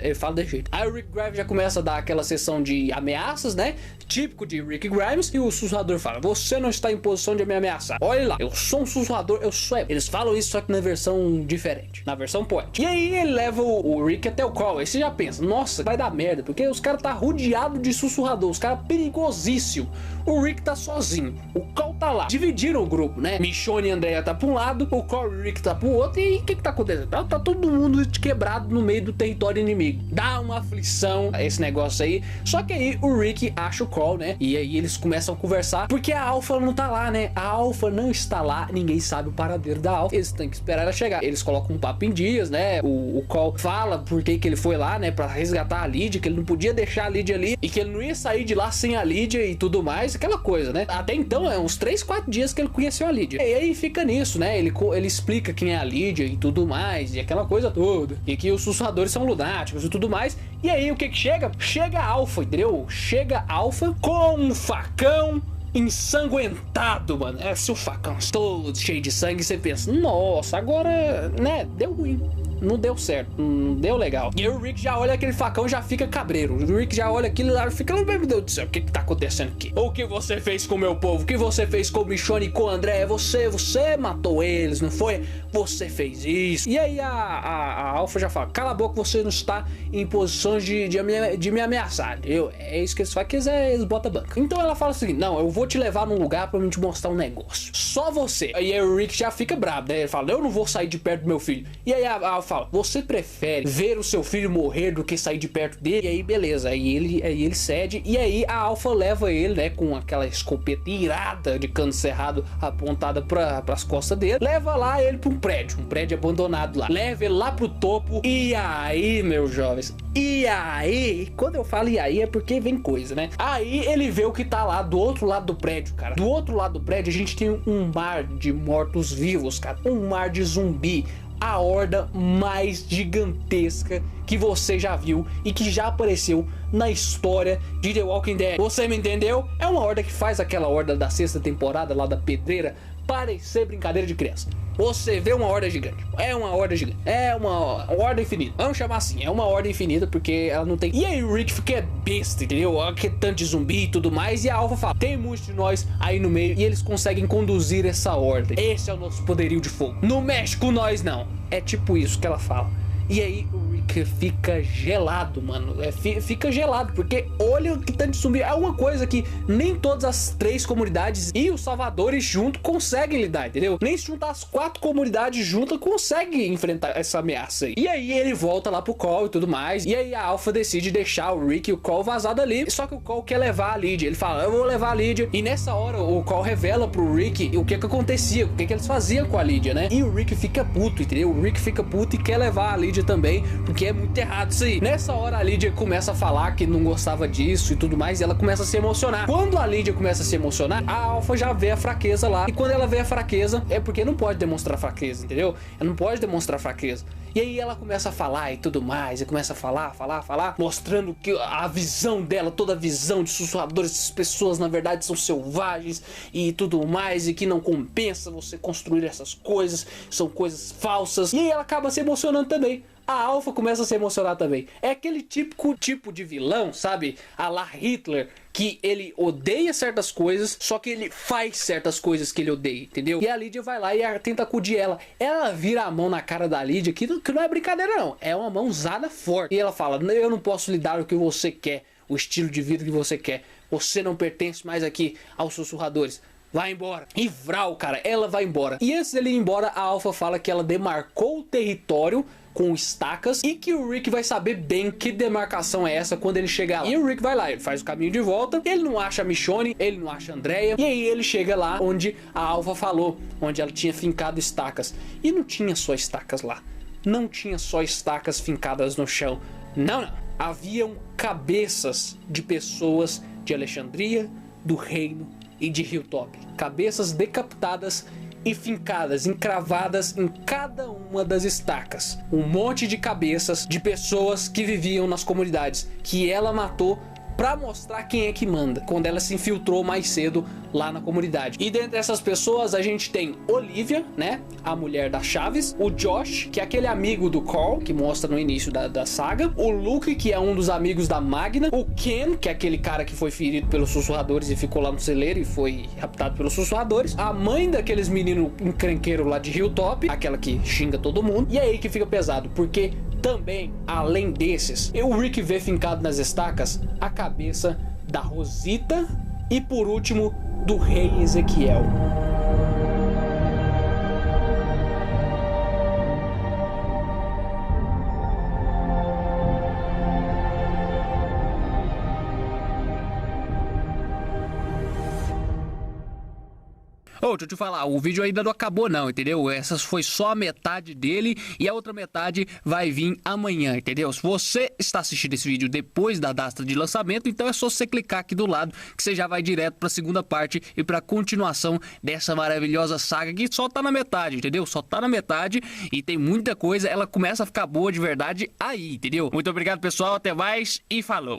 Ele fala desse jeito. Aí o Rick Grimes já começa a dar aquela sessão de ameaças, né? Típico de Rick Grimes. E o sussurrador fala, você não está em posição de me ameaçar. Olha lá, eu sou um sussurrador, eu sou... Eles falam isso só que na versão diferente, na versão poética. E aí ele leva o Rick até o Carl. Aí você já pensa, nossa, vai dar merda, porque os caras tá rodeado de sussurrador, os caras perigosíssimos. O Rick tá sozinho, o Carl tá lá. Dividiram o grupo, né? Michonne e Andrea tá pra um lado, o Carl e o Rick tá pro outro. E aí, o que tá acontecendo? Tá todo mundo quebrado no meio do território inimigo. Dá uma aflição esse negócio aí. Só que aí o Rick acha o Carl, né? E aí eles começam a conversar, porque a Alpha não tá lá, né? A Alpha não está lá, ninguém sabe o paradeiro da Alpha. Eles têm que esperar ela chegar. Eles colocam um papo em dias, né? O Carl fala por que ele foi lá, né? Pra resgatar a Lydia, que ele não podia deixar a Lydia ali e que ele não ia sair de lá sem a Lydia e tudo mais, aquela coisa, né? Até então, é uns 3, 4 dias que ele conheceu a Lydia. E aí fica nisso, né? Ele explica quem é a Lydia e tudo mais, e aquela coisa toda. E que os sussurradores são lunáticos e tudo mais. E aí o que chega? Chega a Alpha, entendeu? Chega a Alpha com um facão ensanguentado, mano. É, se o facão todo cheio de sangue, você pensa, nossa, agora, né, deu ruim. Não deu certo, não deu legal. E aí o Rick já olha aquele facão, já fica cabreiro. O Rick já olha aquilo lá e fica, meu Deus do céu, o que tá acontecendo aqui? O que você fez com o meu povo? O que você fez com o Michonne e com o André? Você matou eles, não foi? Você fez isso. E aí a Alpha já fala, cala a boca, você não está em posições de me ameaçar. É isso que eles fazem, que eles botam banca. Então ela fala assim, não, eu vou te levar num lugar pra mim te mostrar um negócio. Só você. E aí o Rick já fica bravo, né? Ele fala, eu não vou sair de perto do meu filho. E aí a Alpha fala, você prefere ver o seu filho morrer do que sair de perto dele? E aí beleza, aí ele cede. E aí a Alpha leva ele, né, com aquela escopeta irada de cano cerrado apontada pras costas dele, leva lá ele pra um prédio abandonado lá, leva ele lá pro topo. E aí, meus jovens, e aí, quando eu falo e aí é porque vem coisa, né? Aí ele vê o que tá lá do outro lado do prédio, cara. Do outro lado do prédio a gente tem um mar de mortos-vivos, cara, um mar de zumbi. A horda mais gigantesca que você já viu e que já apareceu na história de The Walking Dead. Você me entendeu? É uma horda que faz aquela horda da 6ª temporada lá da pedreira parecer brincadeira de criança. Você vê uma horda gigante. É uma horda gigante. É uma horda infinita. Vamos chamar assim. É uma horda infinita porque ela não tem... E aí o Rick fica besta, entendeu? Que tanto de zumbi e tudo mais. E a Alpha fala, tem muitos de nós aí no meio e eles conseguem conduzir essa horda. Esse é o nosso poderio de fogo. Não mexe com nós, não. É tipo isso que ela fala. E aí o Rick fica gelado, mano. Fica gelado, porque olha o que tanto de zumbi. É uma coisa que nem todas as 3 comunidades e os salvadores juntos conseguem lidar, entendeu? Nem se juntar as 4 comunidades juntas conseguem enfrentar essa ameaça aí. E aí ele volta lá pro Carl e tudo mais. E aí a Alpha decide deixar o Rick e o Carl vazado ali. Só que o Carl quer levar a Lydia. Ele fala, eu vou levar a Lydia. E nessa hora o Carl revela pro Rick o que acontecia, o que eles faziam com a Lydia, né? E o Rick fica puto, entendeu? O Rick fica puto e quer levar a Lydia também, porque é muito errado isso aí. Nessa hora a Lydia começa a falar que não gostava disso e tudo mais, e ela começa a se emocionar. Quando a Lydia começa a se emocionar, a Alpha já vê a fraqueza lá, e quando ela vê a fraqueza, é porque não pode demonstrar fraqueza, entendeu? Ela não pode demonstrar fraqueza. E aí ela começa a falar e tudo mais, e começa a falar, mostrando que a visão dela, toda a visão de sussurradores, essas pessoas na verdade são selvagens e tudo mais, e que não compensa você construir essas coisas, são coisas falsas. E aí ela acaba se emocionando também, a Alpha começa a se emocionar também. É aquele típico tipo de vilão, sabe? A la Hitler, que ele odeia certas coisas, só que ele faz certas coisas que ele odeia, entendeu? E a Lydia vai lá e tenta acudir ela. Ela vira a mão na cara da Lydia, que não é brincadeira não, é uma mãozada forte. E ela fala, eu não posso lhe dar o que você quer, o estilo de vida que você quer. Você não pertence mais aqui aos sussurradores. Vai embora. E vral, cara, ela vai embora. E antes dele ir embora, a Alpha fala que ela demarcou o território com estacas e que o Rick vai saber bem que demarcação é essa quando ele chegar lá. E o Rick vai lá, ele faz o caminho de volta, ele não acha a Michonne, ele não acha a Andrea, e aí ele chega lá onde a Alpha falou, onde ela tinha fincado estacas. E não tinha só estacas lá. Não tinha só estacas fincadas no chão. Não. Haviam cabeças de pessoas de Alexandria, do reino e de Hilltop. Cabeças decapitadas e fincadas, encravadas em cada uma das estacas. Um monte de cabeças de pessoas que viviam nas comunidades, que ela matou pra mostrar quem é que manda, quando ela se infiltrou mais cedo lá na comunidade. E dentre essas pessoas a gente tem Olivia, né, a mulher da Chaves, o Josh, que é aquele amigo do Carl, que mostra no início da saga, o Luke, que é um dos amigos da Magna, o Ken, que é aquele cara que foi ferido pelos sussurradores e ficou lá no celeiro e foi raptado pelos sussurradores, a mãe daqueles meninos encrenqueiros lá de Hilltop, aquela que xinga todo mundo. E é aí que fica pesado, porque também, além desses, o Rick vê fincado nas estacas a cabeça da Rosita e, por último, do rei Ezequiel. Ô, deixa eu te falar, o vídeo ainda não acabou não, entendeu? Essa foi só a metade dele e a outra metade vai vir amanhã, entendeu? Se você está assistindo esse vídeo depois da data de lançamento, então é só você clicar aqui do lado que você já vai direto para a segunda parte e para a continuação dessa maravilhosa saga que só tá na metade, entendeu? Só tá na metade e tem muita coisa, ela começa a ficar boa de verdade aí, entendeu? Muito obrigado, pessoal, até mais e falou!